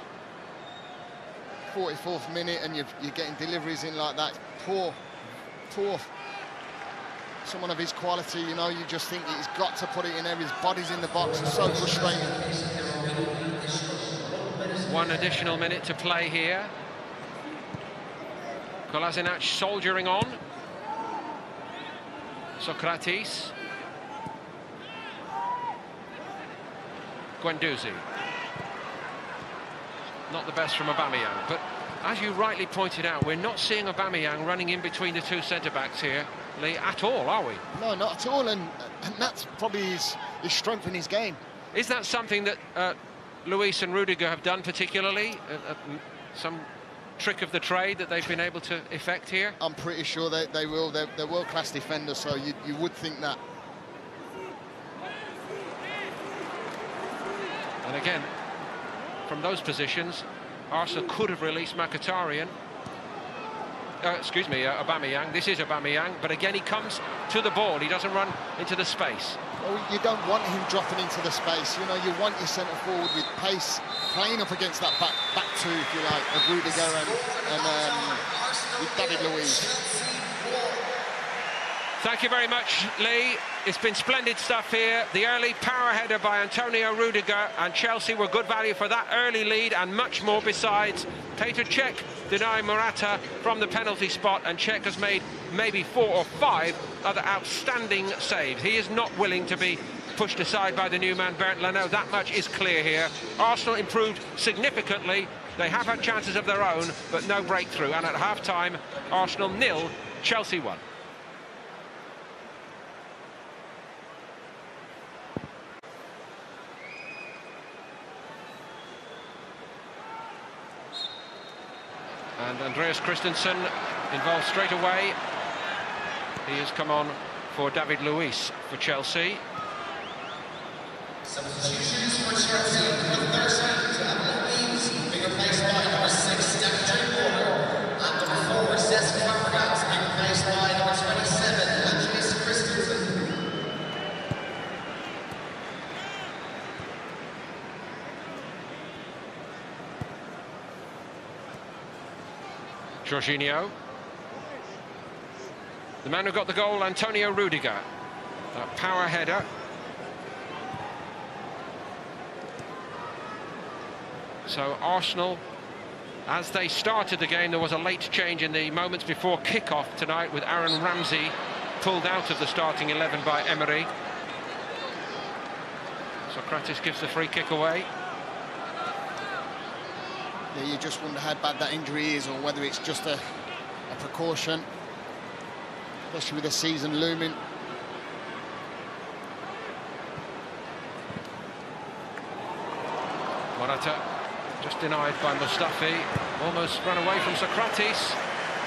44th minute and you're getting deliveries in like that. Poor. Someone of his quality, you know, you just think he's got to put it in there. His body's in the box. It's so frustrating. 1 additional minute to play here. Kolasinac soldiering on. Sokratis. Guendouzi. Not the best from Aubameyang, but as you rightly pointed out, we're not seeing Aubameyang running in between the two centre-backs here, Lee, at all, are we? No, not at all, and that's probably his strength in his game. Is that something that Luis and Rudiger have done particularly? Some trick of the trade that they've been able to effect here? I'm pretty sure they will. They're world-class defenders, so you would think that. And again, from those positions, Arsenal could have released Mkhitaryan. Aubameyang. This is Aubameyang, but again he comes to the ball. He doesn't run into the space. Well, you don't want him dropping into the space. You know, you want your centre forward with pace, playing up against that back two, if you like, of Rudiger and with David Luiz. Thank you very much, Lee. It's been splendid stuff here. The early power header by Antonio Rudiger, and Chelsea were good value for that early lead and much more besides. Petr Cech denying Morata from the penalty spot, and Cech has made maybe 4 or 5 other outstanding saves. He is not willing to be pushed aside by the new man, Bernd Leno. That much is clear here. Arsenal improved significantly. They have had chances of their own, but no breakthrough. And at half-time, Arsenal 0, Chelsea 1. And Andreas Christensen involved straight away. He has come on for David Luiz for Chelsea. Substitutions for Chelsea. Number 13, Luiz, being replaced by number 6, Stephen Porter. And number 4, Cesc Fabregas, being replaced by number 27, Andreas Christensen. Jorginho. The man who got the goal, Antonio Rudiger. That power header. So Arsenal, as they started the game, there was a late change in the moments before kick-off tonight with Aaron Ramsey pulled out of the starting 11 by Emery. Sokratis gives the free kick away. Yeah, you just wonder how bad that injury is, or whether it's just a precaution, especially with the season looming. Morata just denied by Mustafi, almost run away from Sokratis.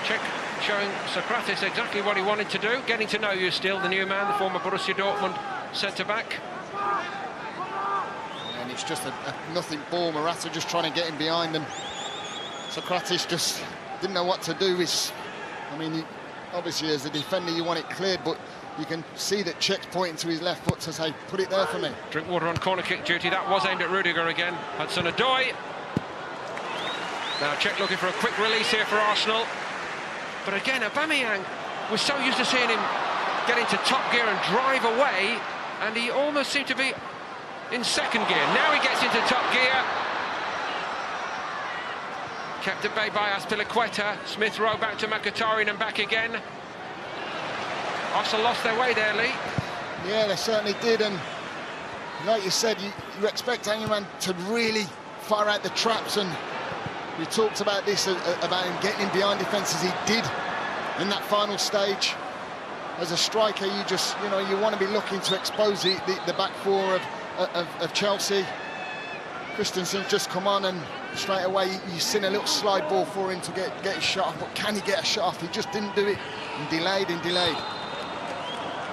Cech showing Sokratis exactly what he wanted to do, getting to know you still, the new man, the former Borussia Dortmund centre-back. And it's just a nothing ball. Morata just trying to get him behind them. Sokratis just didn't know what to do. I mean, obviously as a defender you want it cleared, but you can see that Cech's pointing to his left foot to say, put it there for me. Drinkwater on corner kick duty. That was aimed at Rudiger again. Hudson-Odoi. Now Cech looking for a quick release here for Arsenal. But again, Aubameyang, we're so used to seeing him get into top gear and drive away, and he almost seemed to be in second gear. Now he gets into top gear. Kept at bay by Azpilicueta. Smith Rowe back to Mkhitaryan and back again. Arsenal lost their way there, Lee. Yeah, they certainly did, and like you said, you expect anyone to really fire out the traps, and we talked about this, about him getting behind defences. He did in that final stage. As a striker, you want to be looking to expose the back four of Chelsea. Christensen's just come on, and straight away you've seen a little slide ball for him to get his shot off, but can he get a shot off? He just didn't do it, and delayed.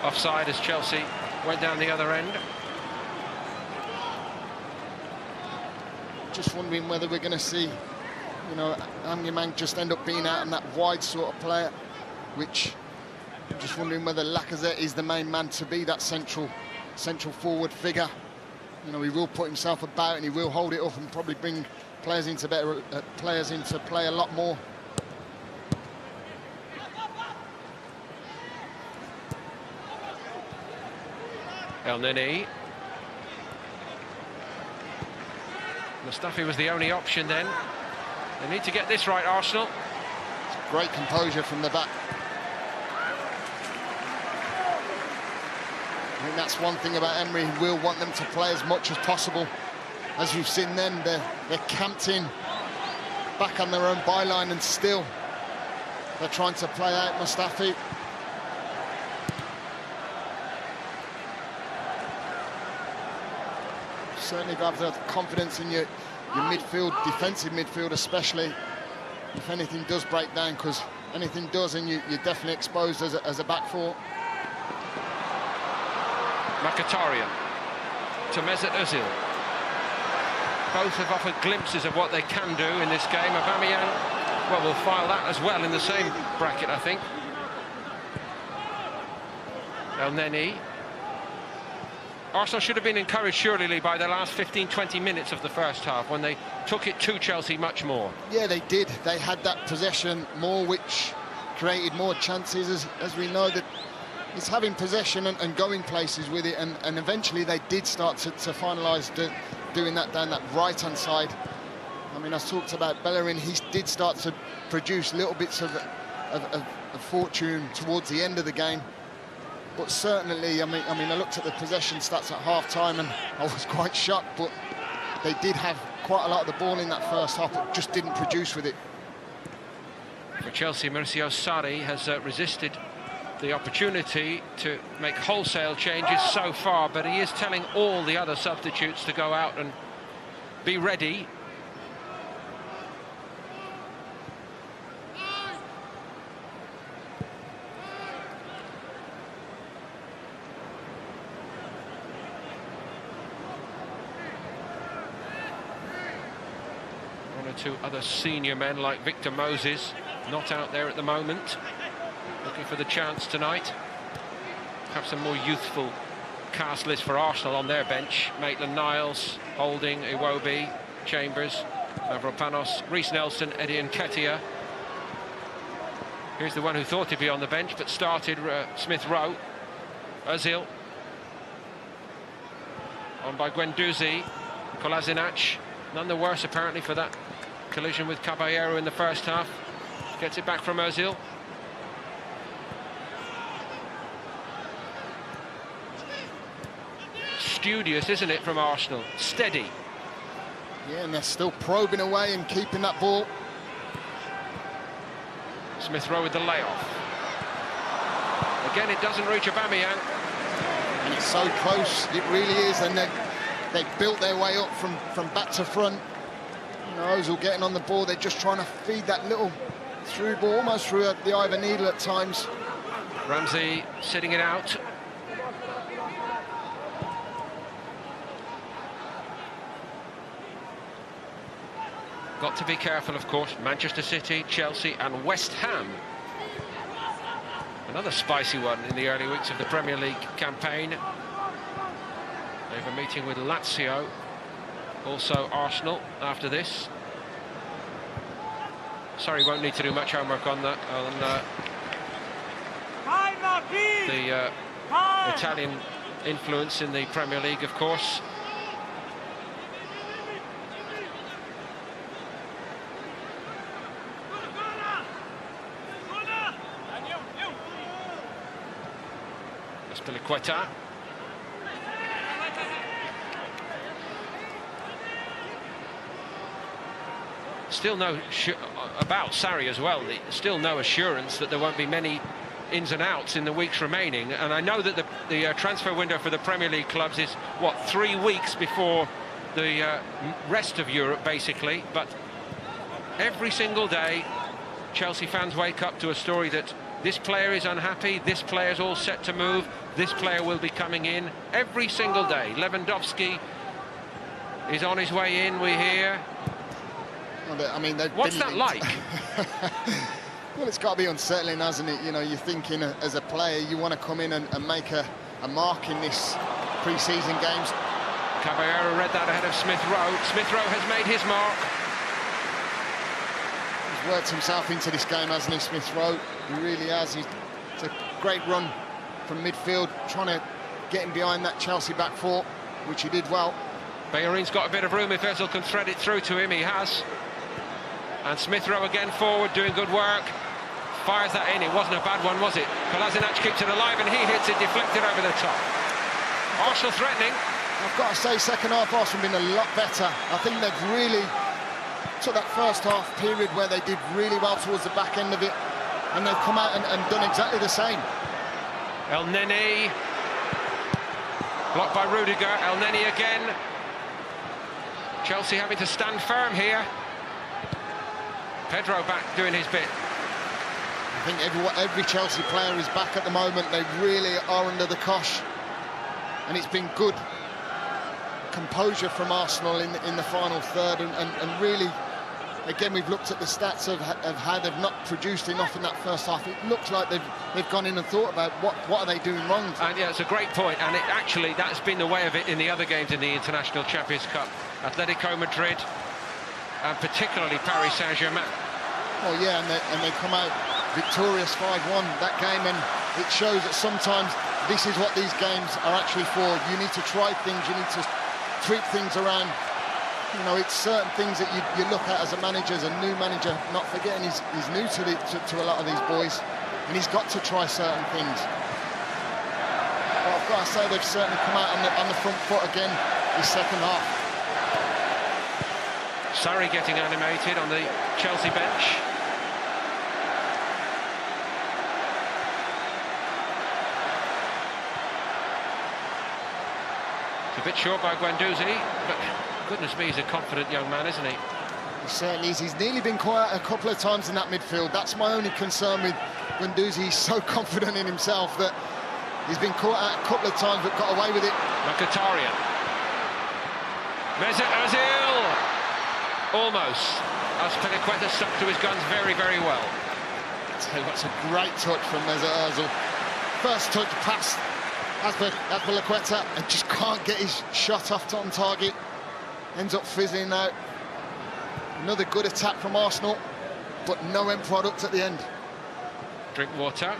Offside as Chelsea went down the other end. Just wondering whether we're going to see, Aubameyang just end up being out on that wide sort of player, which I'm just wondering whether Lacazette is the main man to be that central forward figure. He will put himself about and he will hold it up and probably bring players into play a lot more. El Neni. Mustafi was the only option then. They need to get this right, Arsenal. Great composure from the back. I think that's one thing about Emery. He will want them to play as much as possible. As you've seen then, they're camped in back on their own byline, and still they're trying to play out Mustafi. Certainly got to have the confidence in your midfield, defensive midfield especially, if anything does break down, because anything does and you're definitely exposed as a back four. Mkhitaryan to Mesut Ozil. Both have offered glimpses of what they can do in this game. Aubameyang, well, we'll file that as well in the same bracket, I think. El Neni. Arsenal should have been encouraged, surely, by the last 15-20 minutes of the first half, when they took it to Chelsea much more. Yeah, they did. They had that possession more, which created more chances, as we know that it's having possession and going places with it, and eventually they did start to finalise doing that down that right-hand side. I mean, I talked about Bellerin. He did start to produce little bits of fortune towards the end of the game. But certainly, I mean, I looked at the possession stats at half-time and I was quite shocked, but they did have quite a lot of the ball in that first half, but just didn't produce with it. For Chelsea, Mauricio Sarri has resisted the opportunity to make wholesale changes so far, but he is telling all the other substitutes to go out and be ready. Two other senior men like Victor Moses not out there at the moment, looking for the chance tonight. Have some more youthful cast list for Arsenal on their bench. Maitland-Niles, Holding, Iwobi, Chambers, Mavropanos, Reece Nelson, Eddie Nketiah. Here's the one who thought he'd be on the bench but started, Smith Rowe. Ozil on by Guendouzi. Kolasinac, none the worse apparently for that collision with Caballero in the first half. Gets it back from Ozil. Studious, isn't it, from Arsenal? Steady. Yeah, and they're still probing away and keeping that ball. Smith Rowe with the layoff. Again, it doesn't reach Aubameyang. And it's so close, it really is, and they've built their way up from back to front. You know, Ozil getting on the ball, they're just trying to feed that little through ball, almost through the eye of a needle at times. Ramsey sitting it out. Got to be careful, of course. Manchester City, Chelsea and West Ham. Another spicy one in the early weeks of the Premier League campaign. They have a meeting with Lazio. Also Arsenal after this. Sorry, won't need to do much homework on that. The Italian influence in the Premier League, of course. Azpilicueta. Still no about Sarri as well. Still no assurance that there won't be many ins and outs in the weeks remaining. And I know that the transfer window for the Premier League clubs is, what, 3 weeks before the rest of Europe, basically. But every single day, Chelsea fans wake up to a story that this player is unhappy, this player's all set to move, this player will be coming in. Every single day. Lewandowski is on his way in, we hear. I mean, what's that like? Well, it's got to be unsettling, hasn't it? You know, you're thinking as a player, you want to come in and make a mark in this pre-season games. Caballero read that ahead of Smith Rowe. Smith Rowe has made his mark. worked himself into this game, hasn't he, Smith Rowe? He really has. It's a great run from midfield, trying to get him behind that Chelsea back four, which he did well. Bellerin's got a bit of room if Ozil can thread it through to him. He has. And Smith Rowe again forward, doing good work. Fires that in. It wasn't a bad one, was it? Kolasinac keeps it alive and he hits it, deflected over the top. Arsenal threatening. I've got to say, second half Arsenal have been a lot better. I think they've really took that first half period where they did really well towards the back end of it, and they've come out and done exactly the same. El Neni. Blocked by Rudiger. El Neni again. Chelsea having to stand firm here. Pedro back doing his bit. I think every Chelsea player is back at the moment. They really are under the cosh, and it's been good composure from Arsenal in the final third, and really, again, we've looked at the stats of how they've not produced enough in that first half. It looks like they've gone in and thought about what are they doing wrong. And yeah, it's a great point, and that's been the way of it in the other games in the International Champions Cup. Atletico Madrid, and particularly Paris Saint-Germain. Well, yeah, and they come out victorious 5-1 that game, and it shows that sometimes this is what these games are actually for. You need to try things, you need to tweak things around. You know, it's certain things that you look at as a manager, as a new manager, not forgetting he's new to a lot of these boys, and he's got to try certain things. But I've got to say, they've certainly come out on the front foot again this second half. Sarri getting animated on the Chelsea bench. It's a bit short by Guendouzi, but goodness me, he's a confident young man, isn't he? He certainly is. He's nearly been quiet a couple of times in that midfield. That's my only concern with Guendouzi. He's so confident in himself that he's been caught out a couple of times but got away with it. Mkhitaryan. Mesut Ozil! Almost. Azpilicueta stuck to his guns very, very well. That's a great touch from Mesut Ozil. First touch past Azpilicueta and just can't get his shot off on target. Ends up fizzling out. Another good attack from Arsenal, but no end product at the end. Drink water.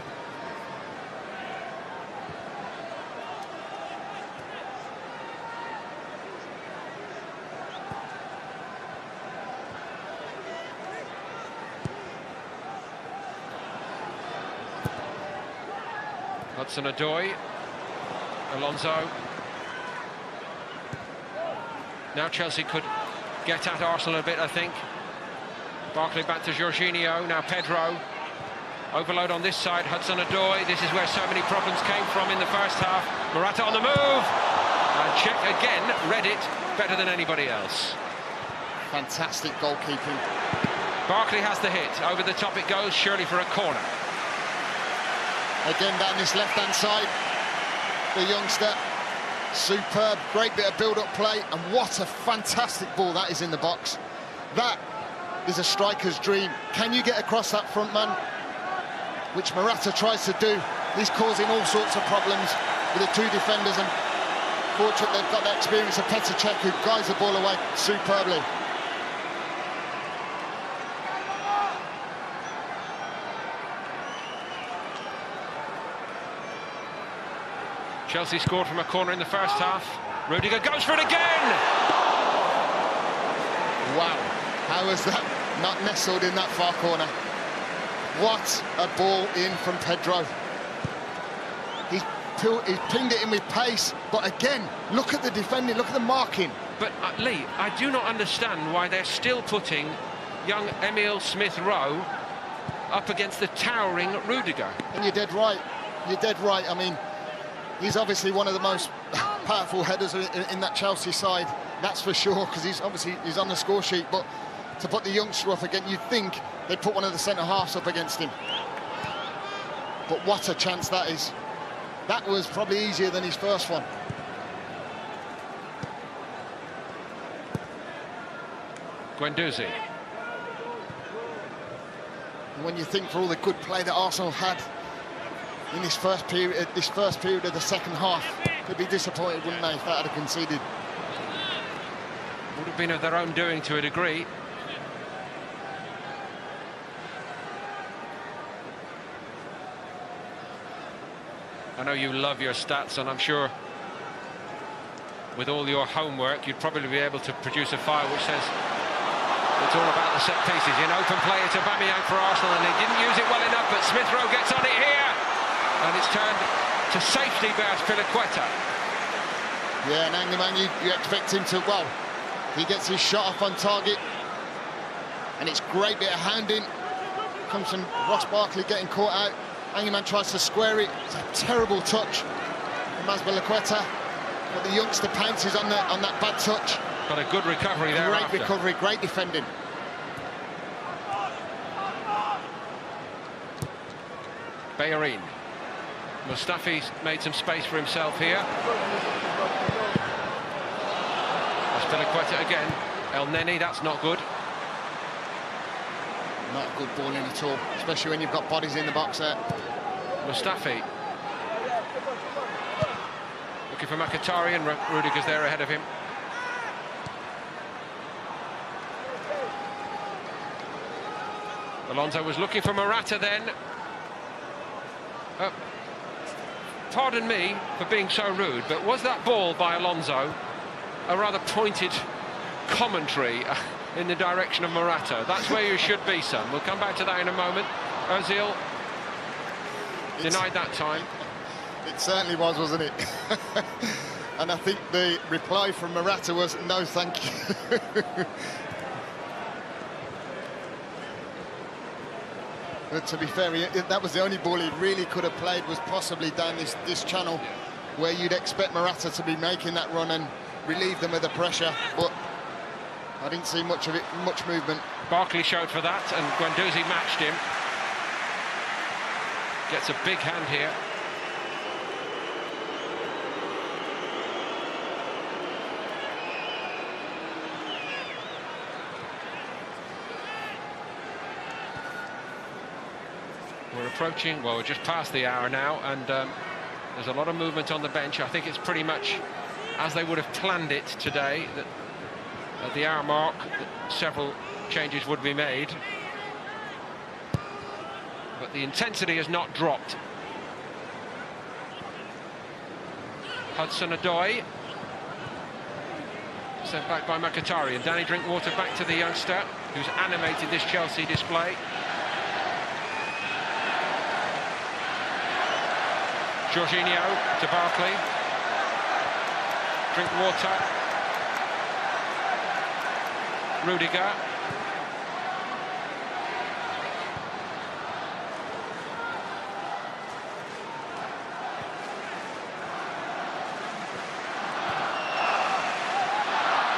Hudson-Odoi, Alonso. Now Chelsea could get at Arsenal a bit, I think. Barkley back to Jorginho, now Pedro. Overload on this side, Hudson-Odoi. This is where so many problems came from in the first half. Morata on the move. And Cech again read it better than anybody else. Fantastic goalkeeping. Barkley has the hit. Over the top it goes, surely for a corner. Again down this left-hand side, the youngster, superb, great bit of build-up play, and what a fantastic ball that is in the box. That is a striker's dream. Can you get across that front man? Which Morata tries to do. He's causing all sorts of problems with the two defenders, and fortunately they've got the experience of Petr Cech, who guides the ball away superbly. Chelsea scored from a corner in the first half. Rudiger goes for it again! Wow, how was that not nestled in that far corner? What a ball in from Pedro. He's pinged it in with pace, but again, look at the defending, look at the marking. But Lee, I do not understand why they're still putting young Emile Smith-Rowe up against the towering Rudiger. And you're dead right, you're dead right. I mean, he's obviously one of the most powerful headers in that Chelsea side, that's for sure, because he's on the score sheet. But to put the youngster up again, you'd think they'd put one of the centre-halves up against him. But what a chance that is. That was probably easier than his first one. Guendouzi. And when you think for all the good play that Arsenal had in this first period of the second half, they'd be disappointed, wouldn't they, if that had conceded. Would have been of their own doing to a degree. I know you love your stats, and I'm sure with all your homework you'd probably be able to produce a file which says it's all about the set pieces. In open play, it's Aubameyang for Arsenal, and he didn't use it well enough, but Smith Rowe gets on it here, and it's turned to safety by Azpilicueta. Yeah, and Angerman, you expect him to, well, he gets his shot off on target, and it's great bit of handing. Comes from Ross Barkley getting caught out. Angerman tries to square it. It's a terrible touch from Azpilicueta, but the youngster pounces on that bad touch. Got a good recovery there. Great recovery, great defending. Bellerin. Mustafi's made some space for himself here. Azpilicueta again. El Neni, that's not good. Not a good ball in at all, especially when you've got bodies in the box there. Mustafi. Looking for Mkhitaryan, and Rudiger's there ahead of him. Alonso was looking for Morata then. Pardon me for being so rude, but was that ball by Alonso a rather pointed commentary in the direction of Morata? That's where you should be, son. We'll come back to that in a moment. Ozil denied that time. It certainly was, wasn't it? And I think the reply from Morata was, no, thank you. But to be fair, that was the only ball he really could have played, was possibly down this channel, where you'd expect Morata to be making that run and relieve them of the pressure, but I didn't see much of it, much movement. Barkley showed for that, and Guendouzi matched him. Gets a big hand here. We're approaching, well, we're just past the hour now, and there's a lot of movement on the bench. I think it's pretty much as they would have planned it today, that at the hour mark several changes would be made. But the intensity has not dropped. Hudson-Odoi. Sent back by Mkhitaryan. Danny Drinkwater back to the youngster who's animated this Chelsea display. Jorginho to Barkley. Drinkwater. Rudiger.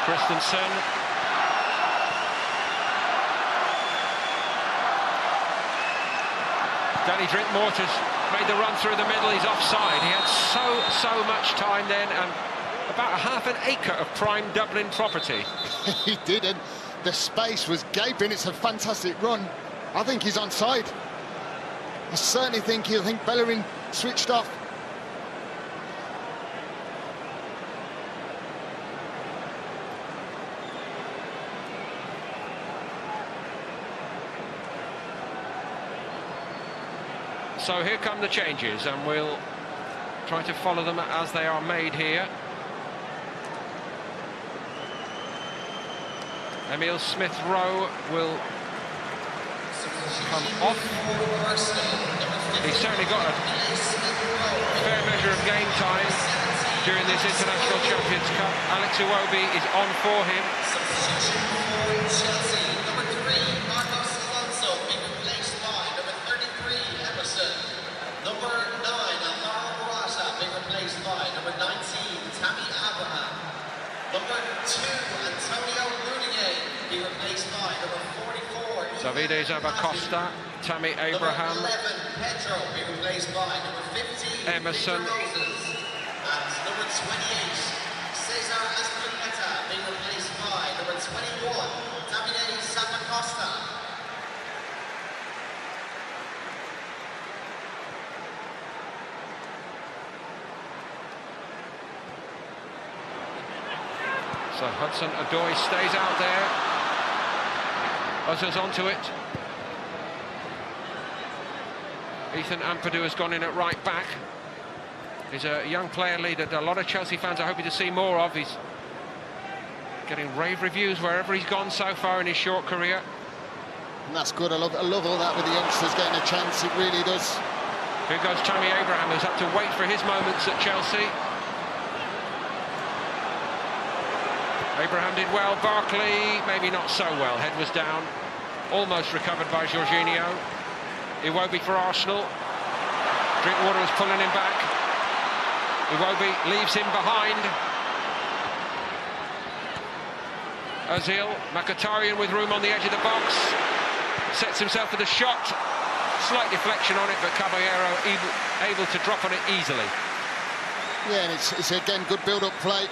Christensen. Danny Drinkwater's made the run through the middle. He's offside. He had so much time then, and about a half an acre of prime Dublin property. He did, and the space was gaping. It's a fantastic run. I think he's onside. I certainly think Bellerin switched off. So here come the changes, and we'll try to follow them as they are made here. Emile Smith-Rowe will come off. He's certainly got a fair measure of game time during this International Champions Cup. Alex Iwobi is on for him. Number 3, Marcos Alonso, being replaced by number 33, Emerson. Number 9, Alvaro Morata, being replaced by number 19, Tammy Abraham. Number 2, Antonio Rudiger, being replaced by number 44, Davide Zappacosta, Tammy Abraham. Number 11, Pedro, being replaced by number 15, Emerson. Victor Moses. And number 28, Cesar Azpilicueta, being replaced by number 21, Davide Zappacosta. So Hudson-Odoi stays out there. Ozil's onto it. Ethan Ampadu has gone in at right back. He's a young player lead that a lot of Chelsea fans are hoping to see more of. He's getting rave reviews wherever he's gone so far in his short career. And that's good. I love all that with the youngsters getting a chance. It really does. Here goes Tammy Abraham, who's had to wait for his moments at Chelsea. Abraham did well. Barkley, maybe not so well. Head was down. Almost recovered by Jorginho. Iwobi for Arsenal. Drinkwater was pulling him back. Iwobi leaves him behind. Ozil, Mkhitaryan with room on the edge of the box. Sets himself for the shot. Slight deflection on it, but Caballero able to drop on it easily. Yeah, and it's again good build-up play.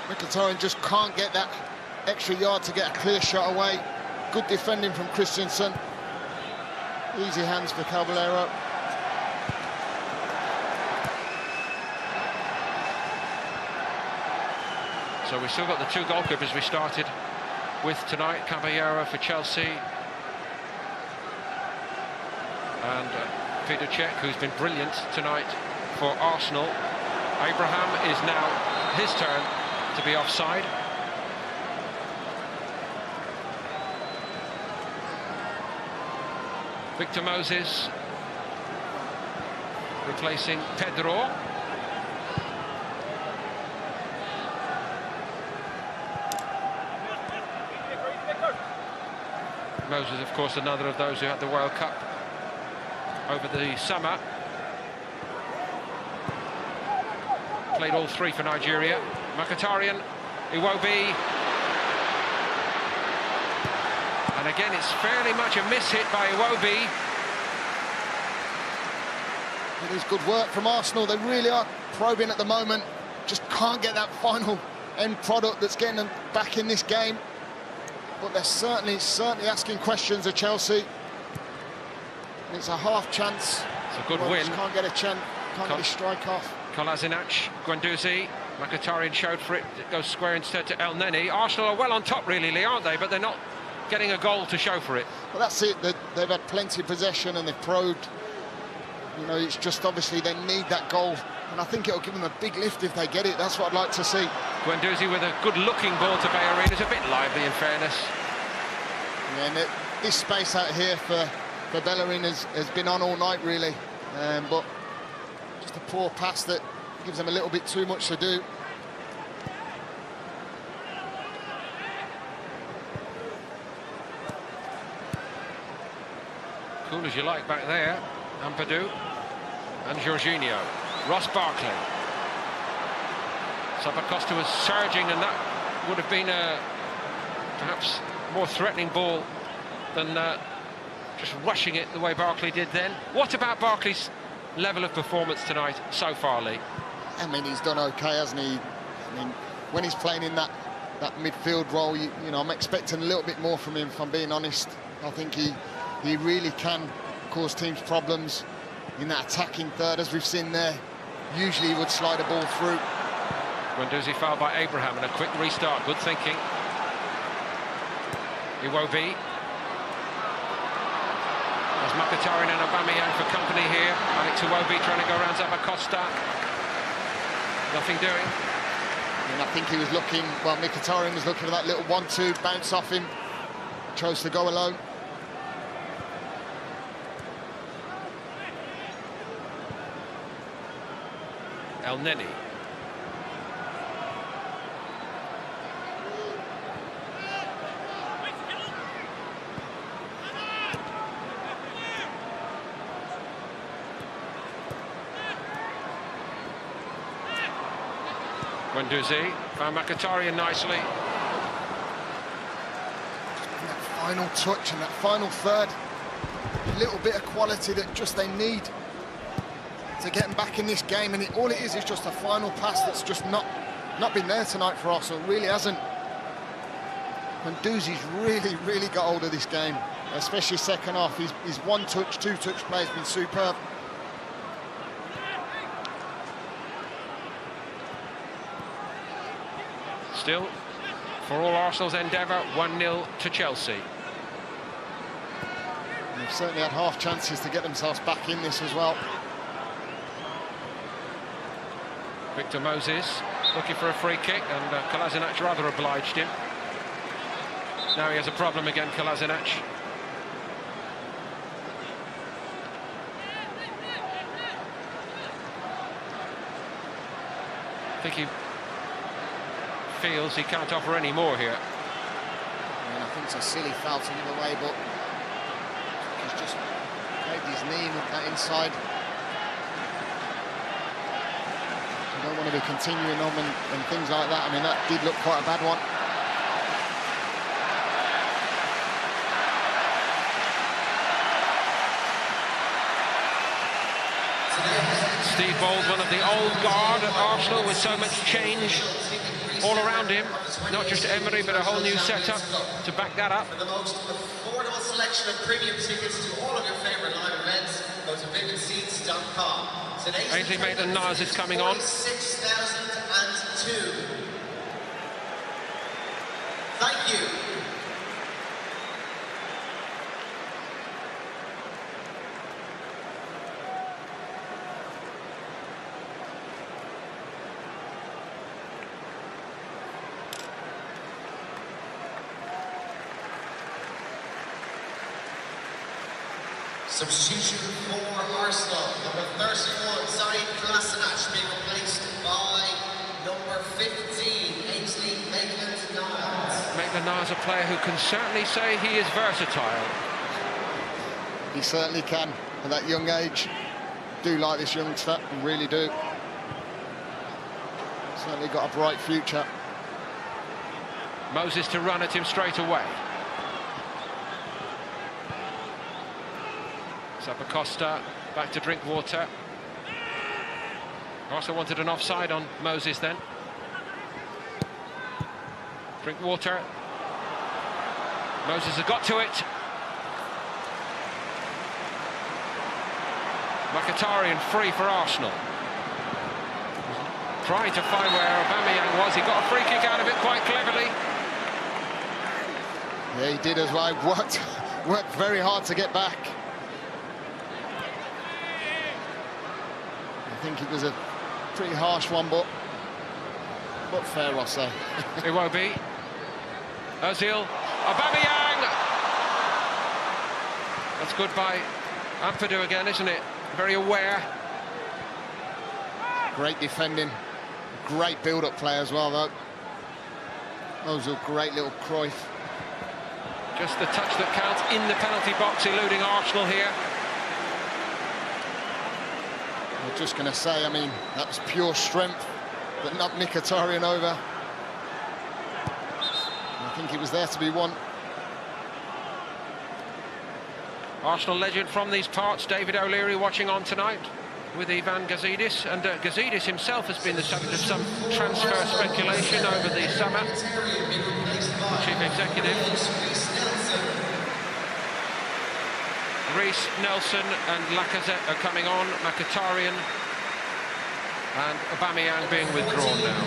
Mkhitaryan just can't get that extra yard to get a clear shot away. Good defending from Christensen. Easy hands for Caballero. So we've still got the two goalkeepers we started with tonight. Caballero for Chelsea. And Peter Cech, who's been brilliant tonight for Arsenal. Abraham is now his turn to be offside. Victor Moses replacing Pedro. Moses, of course, another of those who had the World Cup over the summer. Played all three for Nigeria. Mkhitaryan, Iwobi. And again, it's fairly much a miss hit by Iwobi. It is good work from Arsenal. They really are probing at the moment. Just can't get that final end product that's getting them back in this game. But they're certainly asking questions of Chelsea. And it's a half chance. It's a good win. Can't get a chance. Can't get a strike off. Kolasinac, Guendouzi, Mkhitaryan showed for it. It goes square instead to El Neni. Arsenal are well on top, really, aren't they? But they're not getting a goal to show for it. Well, that's it. They've had plenty of possession and they've probed. You know, it's just obviously they need that goal. And I think it'll give them a big lift if they get it. That's what I'd like to see. Guendouzi with a good-looking ball to Bellerin. It's a bit lively, in fairness. Yeah, and this space out here for Bellerin has been on all night, really. But just a poor pass that gives them a little bit too much to do. Cool as you like back there. Ampadu and Jorginho. Ross Barkley. Zappacosta was surging, and that would have been a perhaps more threatening ball than just rushing it the way Barkley did then. What about Barkley's level of performance tonight so far, Lee? I mean, he's done okay, hasn't he? I mean, when he's playing in that midfield role, you know, I'm expecting a little bit more from him, if I'm being honest. I think he really can cause teams problems in that attacking third, as we've seen there. Usually he would slide a ball through. Guendouzi fouled by Abraham, and a quick restart. Good thinking. Iwobi. There's Mkhitaryan and Aubameyang for company here. Alex Iwobi trying to go around Zappacosta. Nothing doing. And I think he was looking, well, Mkhitaryan was looking at that little 1-2 bounce off him. Chose to go alone. El Neni. Guendouzi found Mkhitaryan nicely. And that final touch and that final third, a little bit of quality that just they need to get them back in this game, and all it is just a final pass that's just not been there tonight for Arsenal. It really hasn't. Guendouzi's really got hold of this game, especially second half. His one-touch, two-touch play has been superb. Still, for all Arsenal's endeavour, 1-0 to Chelsea. And they've certainly had half chances to get themselves back in this as well. Victor Moses looking for a free kick, and Kolasinac rather obliged him. Now he has a problem again, Kolasinac. I think he feels he can't offer any more here. I mean, I think it's a silly foul to give away, but he's just played his knee with that inside. You don't want to be continuing on and things like that. I mean, that did look quite a bad one. Steve Bold, one of the old guard at Arsenal, with so much change all around him. Not just Emery, but a whole new setup to back that up. For the most affordable selection of premium tickets to all of your favourite live events, go to vividseats.com. Ainsley Maitland-Niles is coming on. 46,002. Thank you. Substitution for Arsenal, number 31, Zaid Kolasinac, being replaced by number 15, Ainsley Maitland-Niles. Maitland-Niles, a player who can certainly say he is versatile. He certainly can, at that young age. Do like this youngster, really do. Certainly got a bright future. Moses to run at him straight away. Zappacosta back to Drinkwater. Also wanted an offside on Moses then. Drinkwater. Moses has got to it. Mkhitaryan free for Arsenal. Trying to find where Aubameyang was. He got a free kick out of it quite cleverly. Yeah, he did as well. Worked very hard to get back. I think it was a pretty harsh one, but fair, I'll say. It won't be. Ozil, Aubameyang! That's good by Ampadu again, isn't it? Very aware. Great defending. Great build-up play as well, though. Ozil, great little Cruyff. Just the touch that counts in the penalty box, eluding Arsenal here. I'm just going to say, I mean, that was pure strength that knocked Mkhitaryan over. I think he was there to be won. Arsenal legend from these parts, David O'Leary, watching on tonight with Ivan Gazidis. And Gazidis himself has been the subject of some transfer speculation over the summer. The chief executive. Reece, Nelson and Lacazette are coming on. Mkhitaryan and Aubameyang being withdrawn now.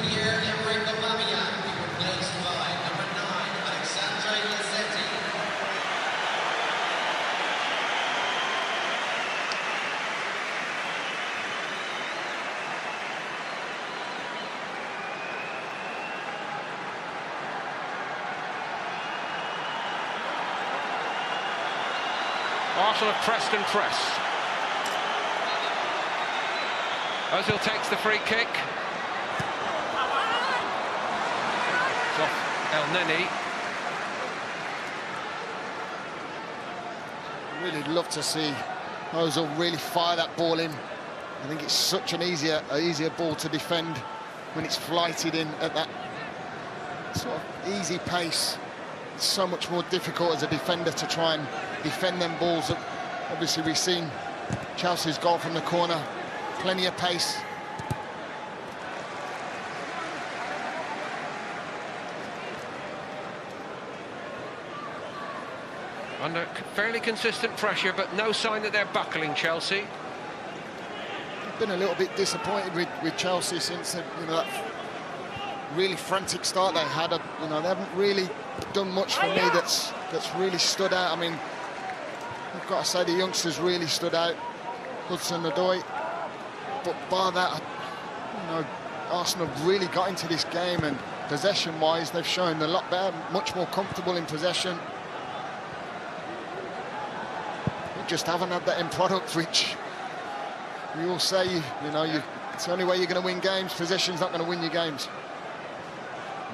Arsenal have pressed and pressed. Ozil takes the free kick. It's off El Neni. Really love to see Ozil really fire that ball in. I think it's such an easier ball to defend when it's flighted in at that sort of easy pace. It's so much more difficult as a defender to try and defend them balls. Obviously, we've seen Chelsea's goal from the corner. Plenty of pace. Under fairly consistent pressure, but no sign that they're buckling, Chelsea. I've been a little bit disappointed with Chelsea since that really frantic start they had. They haven't really done much for me that's really stood out. I mean, I've got to say the youngsters really stood out. Hudson-Odoi, but bar that, Arsenal have really got into this game, and possession-wise, they've shown a lot better, much more comfortable in possession. We just haven't had that end product, which we all say, you know, it's the only way you're going to win games. Possession's not going to win you games.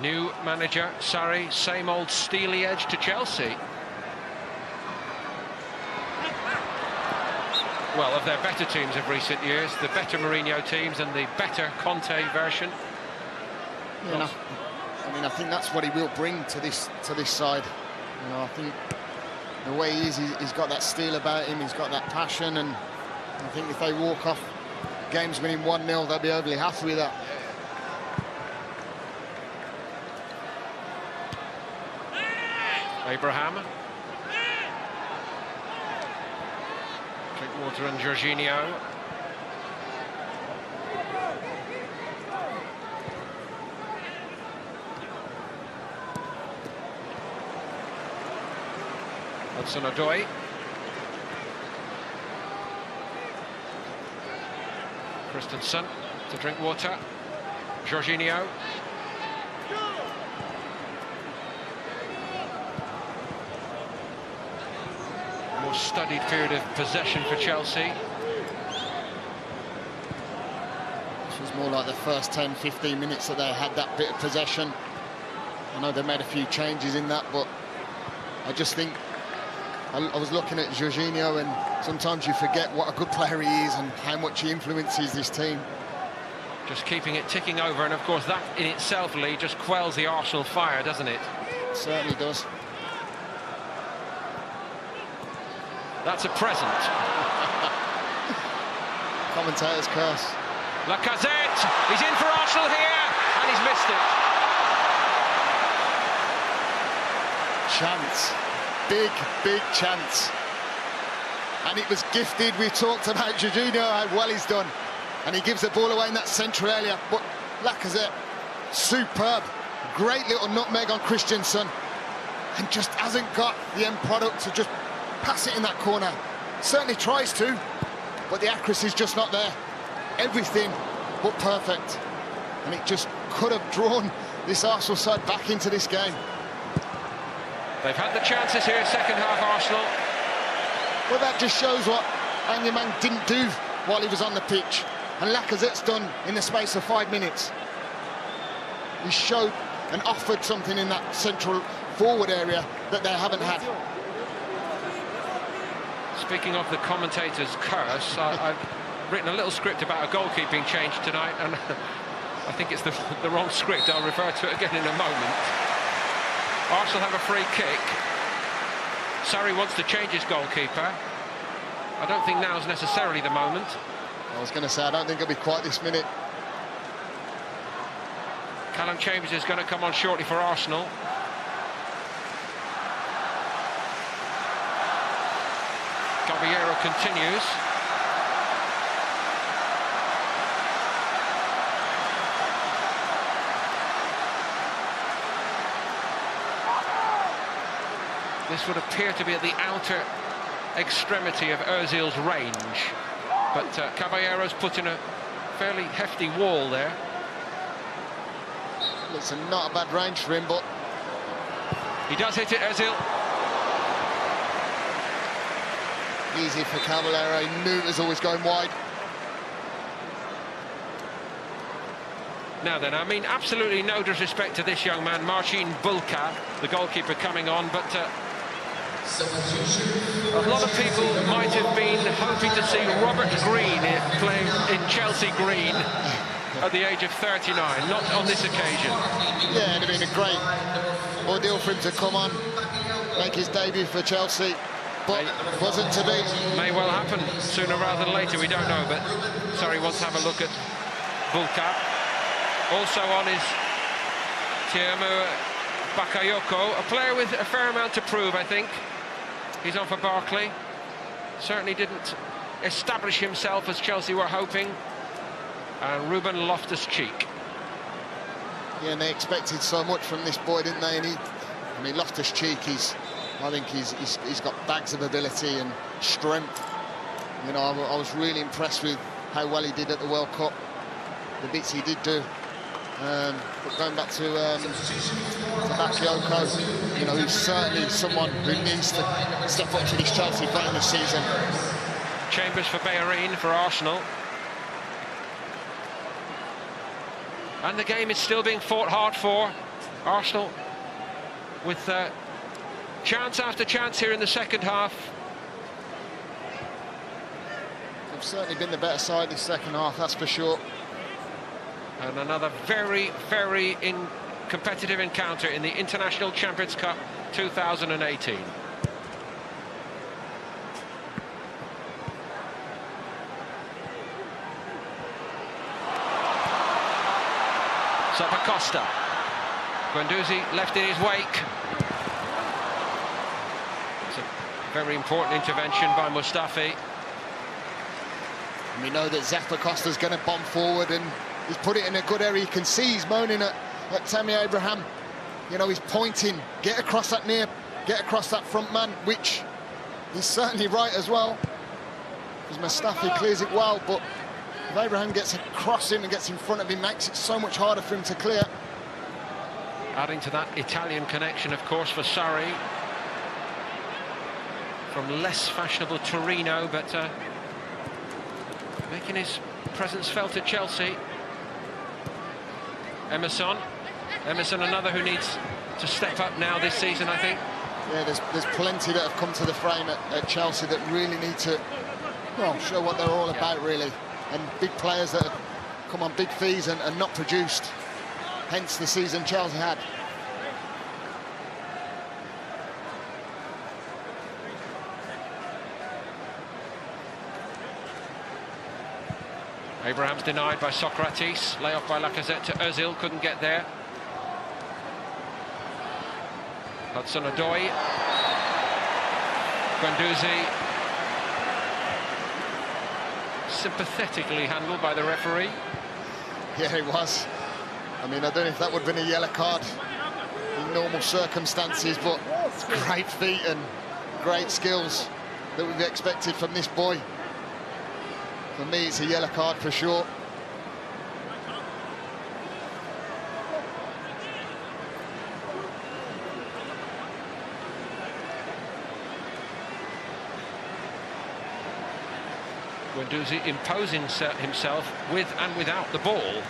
New manager, Sarri, same old steely edge to Chelsea. Well, of their better teams of recent years, the better Mourinho teams and the better Conte version. Yeah, I mean, I think that's what he will bring to this side. You know, I think the way he is, he's got that steel about him, he's got that passion, and I think if they walk off games winning 1-0, they'll be overly happy with that. Abraham. Drinkwater and Jorginho. Hudson-Odoi. Christensen to Drinkwater. Jorginho. More studied period of possession for Chelsea. This was more like the first 10-15 minutes that they had that bit of possession. I know they made a few changes in that, but I just think I was looking at Jorginho, and sometimes you forget what a good player he is and how much he influences this team. Just keeping it ticking over, and of course that in itself, Lee, just quells the Arsenal fire, doesn't it? It certainly does. That's a present. Commentator's curse. Lacazette, he's in for Arsenal here, and he's missed it. Chance, big chance. And it was gifted. We talked about Jorginho, how well he's done. And he gives the ball away in that central area. But Lacazette, superb. Great little nutmeg on Christensen. And just hasn't got the end product to just pass it in that corner. Certainly tries to, but the accuracy's just not there. Everything but perfect. And it just could have drawn this Arsenal side back into this game. They've had the chances here, second half Arsenal. Well, that just shows what Anyaman didn't do while he was on the pitch. And Lacazette's done in the space of 5 minutes. He showed and offered something in that central forward area that they haven't had. Speaking of the commentator's curse, I've written a little script about a goalkeeping change tonight, and I think it's the wrong script. I'll refer to it again in a moment. Arsenal have a free kick. Sarri wants to change his goalkeeper. I don't think now's necessarily the moment. I was going to say, I don't think it'll be quite this minute. Callum Chambers is going to come on shortly for Arsenal. Caballero continues. This would appear to be at the outer extremity of Ozil's range, but Caballero's put in a fairly hefty wall there. It's not a bad range for him, but he does hit it, Ozil. Easy for Caballero. He knew it was always going wide. Now then, I mean, absolutely no disrespect to this young man, Marcin Bulka, the goalkeeper coming on, but a lot of people might have been hoping to see Robert Green playing in Chelsea green at the age of 39, not on this occasion. Yeah, it'd have been a great ordeal for him to come on, make his debut for Chelsea, but wasn't to be. May well happen sooner rather than later, we don't know, but sorry, wants to have a look at Bulka. Also on is Tiamu Bakayoko, a player with a fair amount to prove, I think. He's on for Barkley. Certainly didn't establish himself as Chelsea were hoping. And Ruben Loftus-Cheek. Yeah, and they expected so much from this boy, didn't they? And I mean, Loftus-Cheek, I think he's got bags of ability and strength. You know, I was really impressed with how well he did at the World Cup. The bits he did do. But going back to Bakayoko, you know, he's certainly someone who needs to step up to this Chelsea playing this season. Chambers for Bellerin for Arsenal. And the game is still being fought hard for Arsenal, with chance after chance here in the second half. They've certainly been the better side this second half, that's for sure. And another very, very competitive encounter in the International Champions Cup 2018. Zappacosta. Guendouzi left in his wake. It's a very important intervention by Mustafi. And we know that Zappacosta's going to bomb forward, and he's put it in a good area. You can see he's moaning at Tammy Abraham. You know, he's pointing, get across that near, get across that front man, which he's certainly right as well, because Mustafi clears it well, but if Abraham gets across him and gets in front of him, makes it so much harder for him to clear. Adding to that Italian connection, of course, for Sarri, from less fashionable Torino, but making his presence felt at Chelsea. Emerson, another who needs to step up now this season, I think. Yeah, there's plenty that have come to the frame at Chelsea that really need to, well, show what they're all about, really. And big players that have come on big fees and not produced. Hence the season Chelsea had. Abraham's denied by Socrates. Layoff by Lacazette to Ozil, couldn't get there. Hudson-Odoi. Guendouzi. Sympathetically handled by the referee. Yeah, it was. I mean, I don't know if that would have been a yellow card in normal circumstances, but great feet and great skills that we've expected from this boy. For me, it's a yellow card for sure. Guendouzi imposing himself with and without the ball.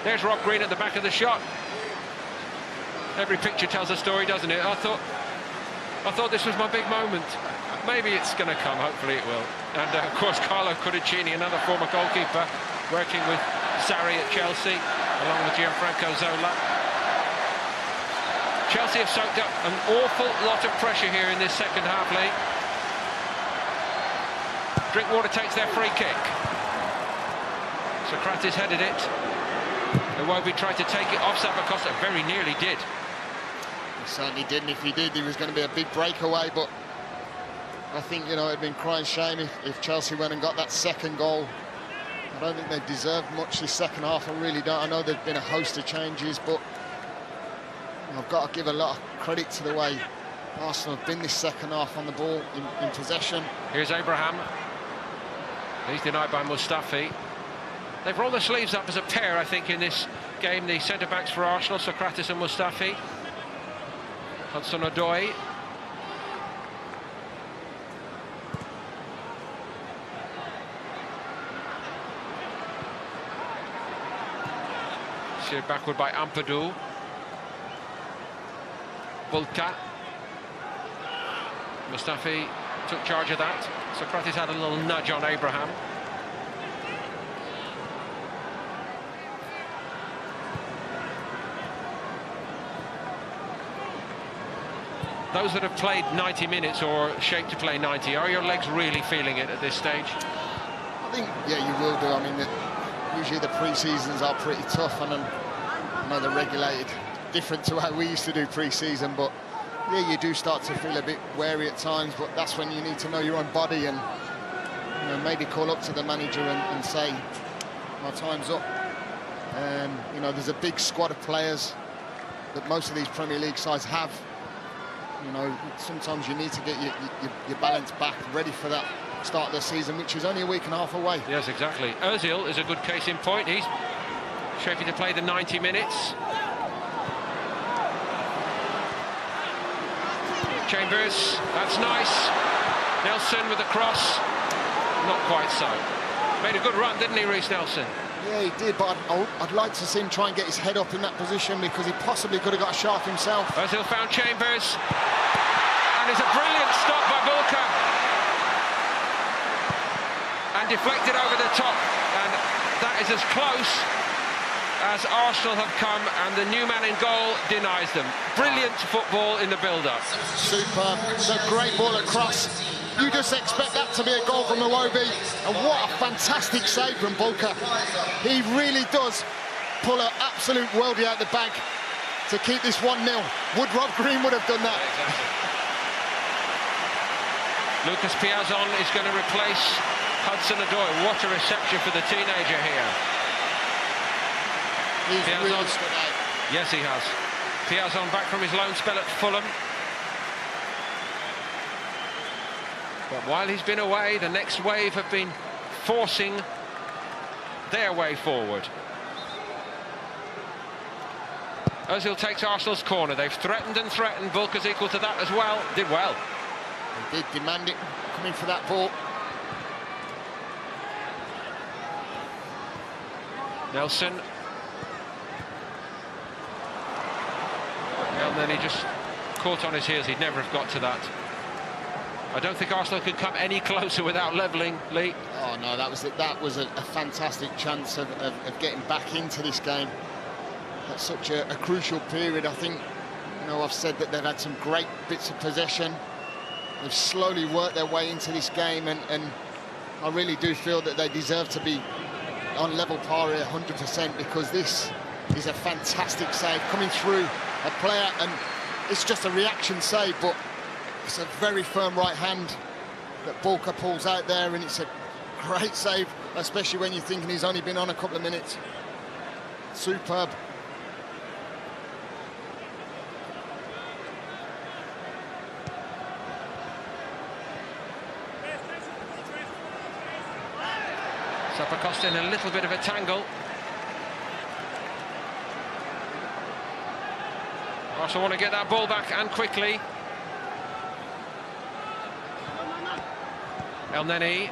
There's Rob Green at the back of the shot. Every picture tells a story, doesn't it? I thought this was my big moment. Maybe it's going to come, hopefully it will. And of course, Carlo Cudicini, another former goalkeeper, working with Sarri at Chelsea, along with Gianfranco Zola. Chelsea have soaked up an awful lot of pressure here in this second half, Lee. Drinkwater takes their free kick. Socrates headed it. Iwobi tried to take it off. Zappacosta very nearly did. He certainly didn't. If he did, there was going to be a big breakaway, but I think, you know, it'd been crying shame if Chelsea went and got that second goal. I don't think they've deserved much this second half. I really don't. I know there's been a host of changes, but I've got to give a lot of credit to the way Arsenal have been this second half on the ball, in possession. Here's Abraham. He's denied by Mustafi. They've rolled their sleeves up as a pair, I think, in this game. The centre-backs for Arsenal, Socrates and Mustafi. Hudson-Odoi. Steered backward by Ampadu. Bulta. Mustafi took charge of that. Socrates had a little nudge on Abraham. Those that have played 90 minutes or shaped to play 90, are your legs really feeling it at this stage? I think, yeah, you will do. I mean, usually the pre-seasons are pretty tough, and I know they're regulated different to how we used to do pre-season, but yeah, you do start to feel a bit wary at times, but that's when you need to know your own body and, you know, maybe call up to the manager and say, my time's up. You know, there's a big squad of players that most of these Premier League sides have. You know, sometimes you need to get your balance back, ready for that start of the season, which is only a week and a half away. Yes, exactly. Ozil is a good case in point. He's Sheffield to play the 90 minutes. Chambers, that's nice. Nelson with the cross. Not quite so. Made a good run, didn't he, Reiss Nelson? Yeah, he did, but I'd like to see him try and get his head up in that position, because he possibly could have got a shot himself. Ozil found Chambers. And it's a brilliant stop by Bulka. And deflected over the top. And that is as close as Arsenal have come, and the new man in goal denies them. Brilliant football in the build-up. Super. So great ball across. You just expect that to be a goal from Iwobi, and what a fantastic save from Bulka. He really does pull an absolute worldie out the bag to keep this 1-0. Would Rob Greenwood have done that? Exactly. Lucas Piazon is going to replace Hudson-Odoi. What a reception for the teenager here. He's Piazon. really stood out. Yes, he has. Piazon back from his loan spell at Fulham. But while he's been away, the next wave have been forcing their way forward. Ozil takes Arsenal's corner. They've threatened and threatened. Bulka's equal to that as well. Did well. He did demand it, coming for that ball. Nelson. And then he just caught on his heels. He'd never have got to that. I don't think Arsenal could come any closer without levelling, Lee. Oh no, that was a fantastic chance of getting back into this game at such a crucial period. I think, you know, I've said that they've had some great bits of possession. They've slowly worked their way into this game, and I really do feel that they deserve to be on level par here 100%, because this is a fantastic save coming through a player, and it's just a reaction save, but it's a very firm right hand that Bulka pulls out there, and it's a great save, especially when you're thinking he's only been on a couple of minutes. Superb. Zappacosta in a little bit of a tangle. Arsenal want to get that ball back, and quickly. El Neni.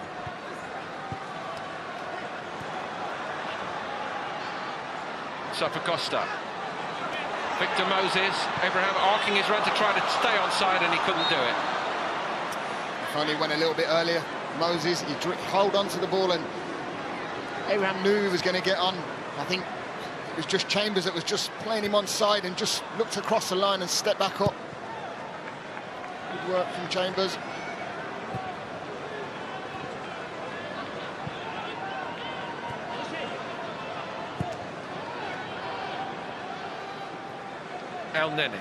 Zappacosta. Victor Moses. Abraham arcing his run to try to stay onside, and he couldn't do it. If only went a little bit earlier. Moses, he hold on to the ball, and Abraham knew he was going to get on. I think it was just Chambers that was just playing him on side and just looked across the line and stepped back up. Good work from Chambers. El Neni.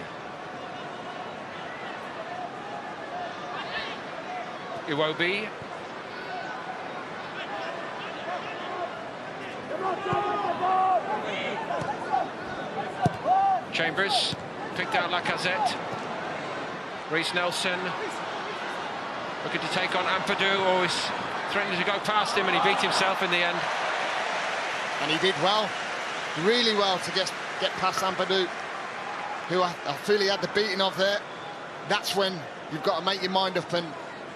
Iwobi. Chambers picked out Lacazette. Reiss Nelson looking to take on Ampadu, always threatening to go past him, and he beat himself in the end. And he did well, really well, to get past Ampadu, who I feel he had the beating of there. That's when you've got to make your mind up, and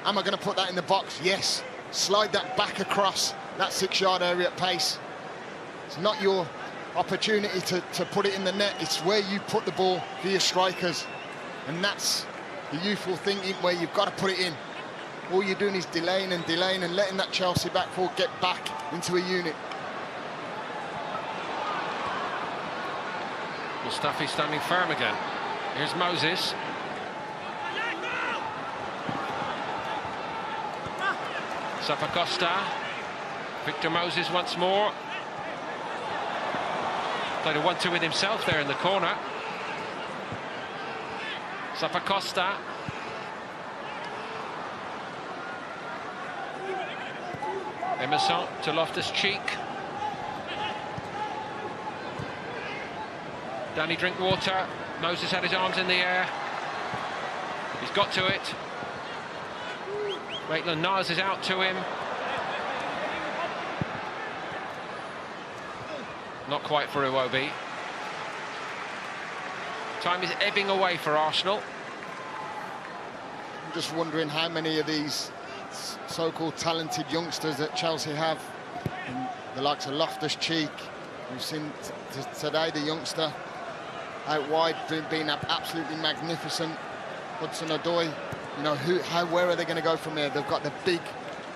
am I going to put that in the box? Yes. Slide that back across that 6-yard area at pace. It's not your opportunity to put it in the net. It's where you put the ball for your strikers. And that's the youthful thinking, where you've got to put it in. All you're doing is delaying and delaying and letting that Chelsea back four get back into a unit. Mustafi standing firm again. Here's Moses. Zappacosta. Victor Moses once more. Played a 1-2 with himself there in the corner. Zappacosta. Emerson to Loftus-Cheek. Danny Drinkwater. Moses had his arms in the air. He's got to it. Maitland-Niles is out to him. Not quite for Iwobi. Time is ebbing away for Arsenal. I'm just wondering how many of these so-called talented youngsters that Chelsea have, in the likes of Loftus-Cheek. We've seen today the youngster out wide being absolutely magnificent. Hudson-Odoi, you know, where are they going to go from here? They've got the big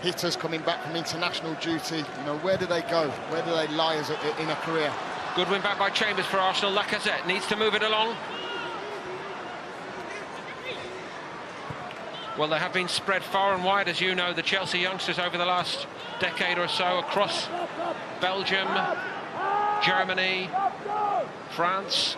hitters coming back from international duty. You know, where do they go? Where do they lie in a career? Good win back by Chambers for Arsenal. Lacazette needs to move it along. Well, they have been spread far and wide, as you know, the Chelsea youngsters over the last decade or so, across Belgium, Germany, France.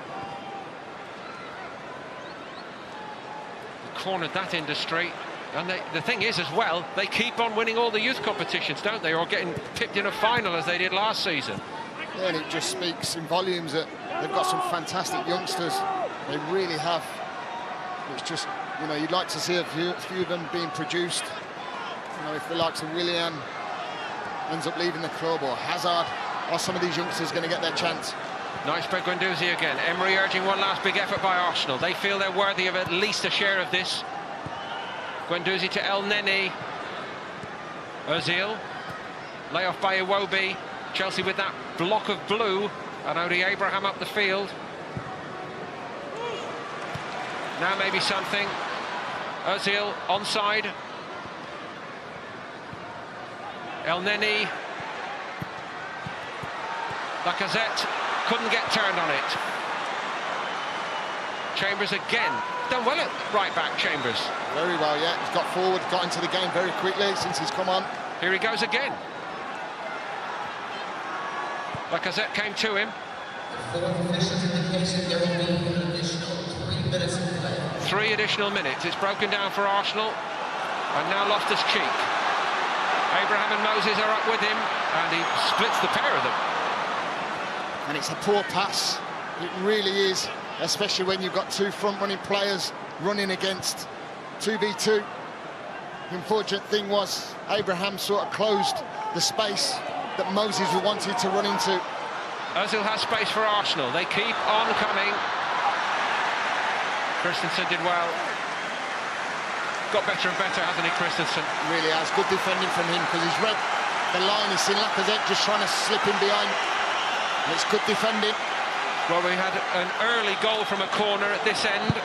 Cornered that industry, and the thing is as well, they keep on winning all the youth competitions, don't they, or getting pipped in a final as they did last season. Yeah, and it just speaks in volumes that they've got some fantastic youngsters. They really have. It's just, you know, you'd like to see a few of them being produced. You know, if the likes of Willian ends up leaving the club, or Hazard, are some of these youngsters going to get their chance? Nice by Guendouzi again. Emery urging one last big effort by Arsenal. They feel they're worthy of at least a share of this. Guendouzi to El Neni. Ozil. Layoff by Iwobi. Chelsea with that block of blue. And Odi Abraham up the field. Now maybe something. Ozil onside. El Neni. Lacazette couldn't get turned on it. Chambers again. Done well at right back, Chambers. Very well, yeah. He's got forward, got into the game very quickly since he's come on. Here he goes again. Lacazette came to him. The fourth officials indicated there will be an additional 3 minutes of play. 3 additional minutes. It's broken down for Arsenal. And now Loftus-Cheek. Abraham and Moses are up with him, and he splits the pair of them. And it's a poor pass. It really is, especially when you've got 2 front-running players running against 2v2. The unfortunate thing was Abraham sort of closed the space that Moses wanted to run into. Ozil has space for Arsenal. They keep on coming. Christensen did well. Got better and better, hasn't he, Christensen? Really has. Good defending from him, because he's read the line. He's seen Lacazette just trying to slip in behind. And it's good defending. Well, we had an early goal from a corner at this end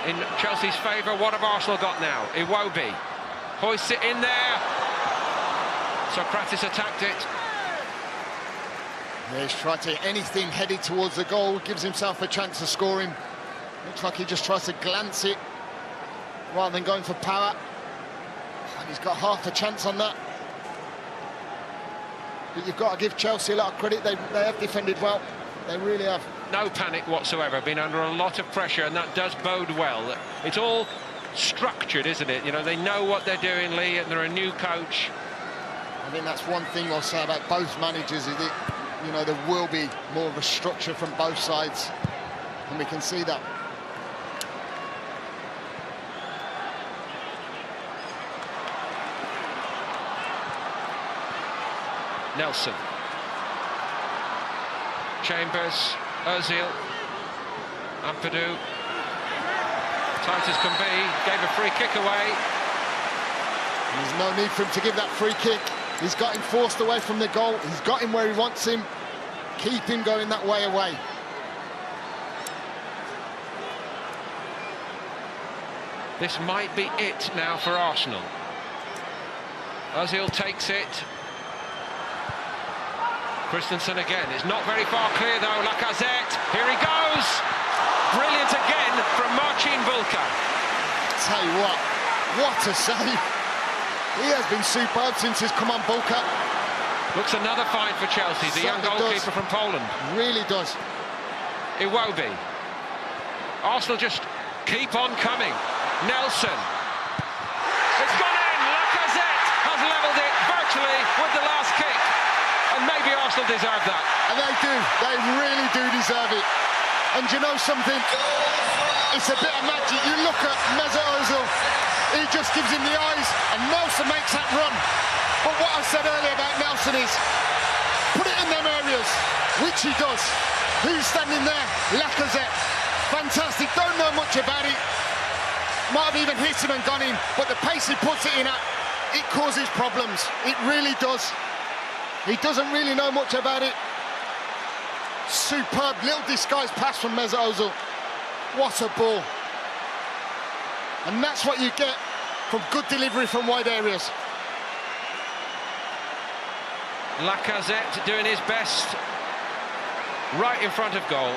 in Chelsea's favour. What have Arsenal got now? Iwobi hoists it in there. Socrates attacked it. Yeah, he's tried to anything headed towards the goal, gives himself a chance of scoring. Looks like he just tries to glance it rather than going for power. And he's got half a chance on that. But you've got to give Chelsea a lot of credit. They have defended well. They really have. No panic whatsoever, been under a lot of pressure, and that does bode well. It's all structured, isn't it? You know, they know what they're doing, Lee, and they're a new coach. I think that's one thing I'll say about both managers, is that, you know, there will be more of a structure from both sides, and we can see that. Nelson. Chambers, Ozil, Ampadu. Tight as can be, gave a free kick away. And there's no need for him to give that free kick. He's got him forced away from the goal. He's got him where he wants him. Keep him going that way away. This might be it now for Arsenal. Ozil takes it. Christensen again. It's not very far clear though. Lacazette. Here he goes. Brilliant again from Marcin Bulka. Tell you what a save. He has been superb since he's come on, Bulka. Looks another find for Chelsea, the young goalkeeper from Poland. Really does. Iwobi. Arsenal just keep on coming. Nelson. It's gone in. Lacazette has levelled it virtually with the last kick. And maybe Arsenal deserve that. And they do. They really do deserve it. And you know something? It's a bit of magic. You look at Mesut Ozil. He just gives him the eyes, and Nelson makes that run. But what I said earlier about Nelson is, put it in them areas. areas, which he does. Who's standing there? Lacazette. Fantastic. Don't know much about it. Might have even hit him and gone in, but the pace he puts it in at, it causes problems. It really does. He doesn't really know much about it. Superb little disguised pass from Mesut Ozil. What a ball. And that's what you get from good delivery from wide areas. Lacazette doing his best right in front of goal.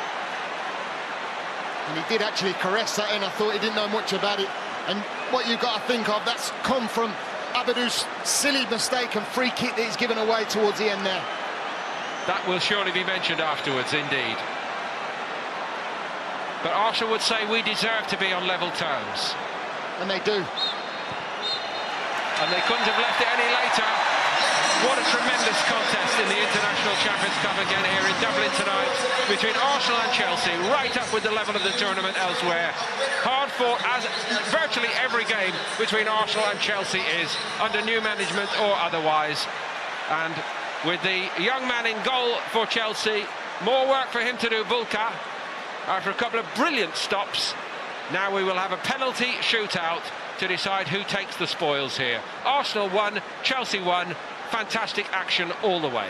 And he did actually caress that, and I thought he didn't know much about it. And what you've got to think of, that's come from Abadou's silly mistake and free kick that he's given away towards the end there. That will surely be mentioned afterwards, indeed. But Arsenal would say we deserve to be on level terms. And they do. And they couldn't have left it any later. What a tremendous contest in the International Champions Cup again here in Dublin tonight between Arsenal and Chelsea, right up with the level of the tournament elsewhere. Hard fought, as virtually every game between Arsenal and Chelsea is, under new management or otherwise. And with the young man in goal for Chelsea, more work for him to do, Bulka, after a couple of brilliant stops. Now we will have a penalty shootout to decide who takes the spoils here. Arsenal won, Chelsea won. Fantastic action all the way.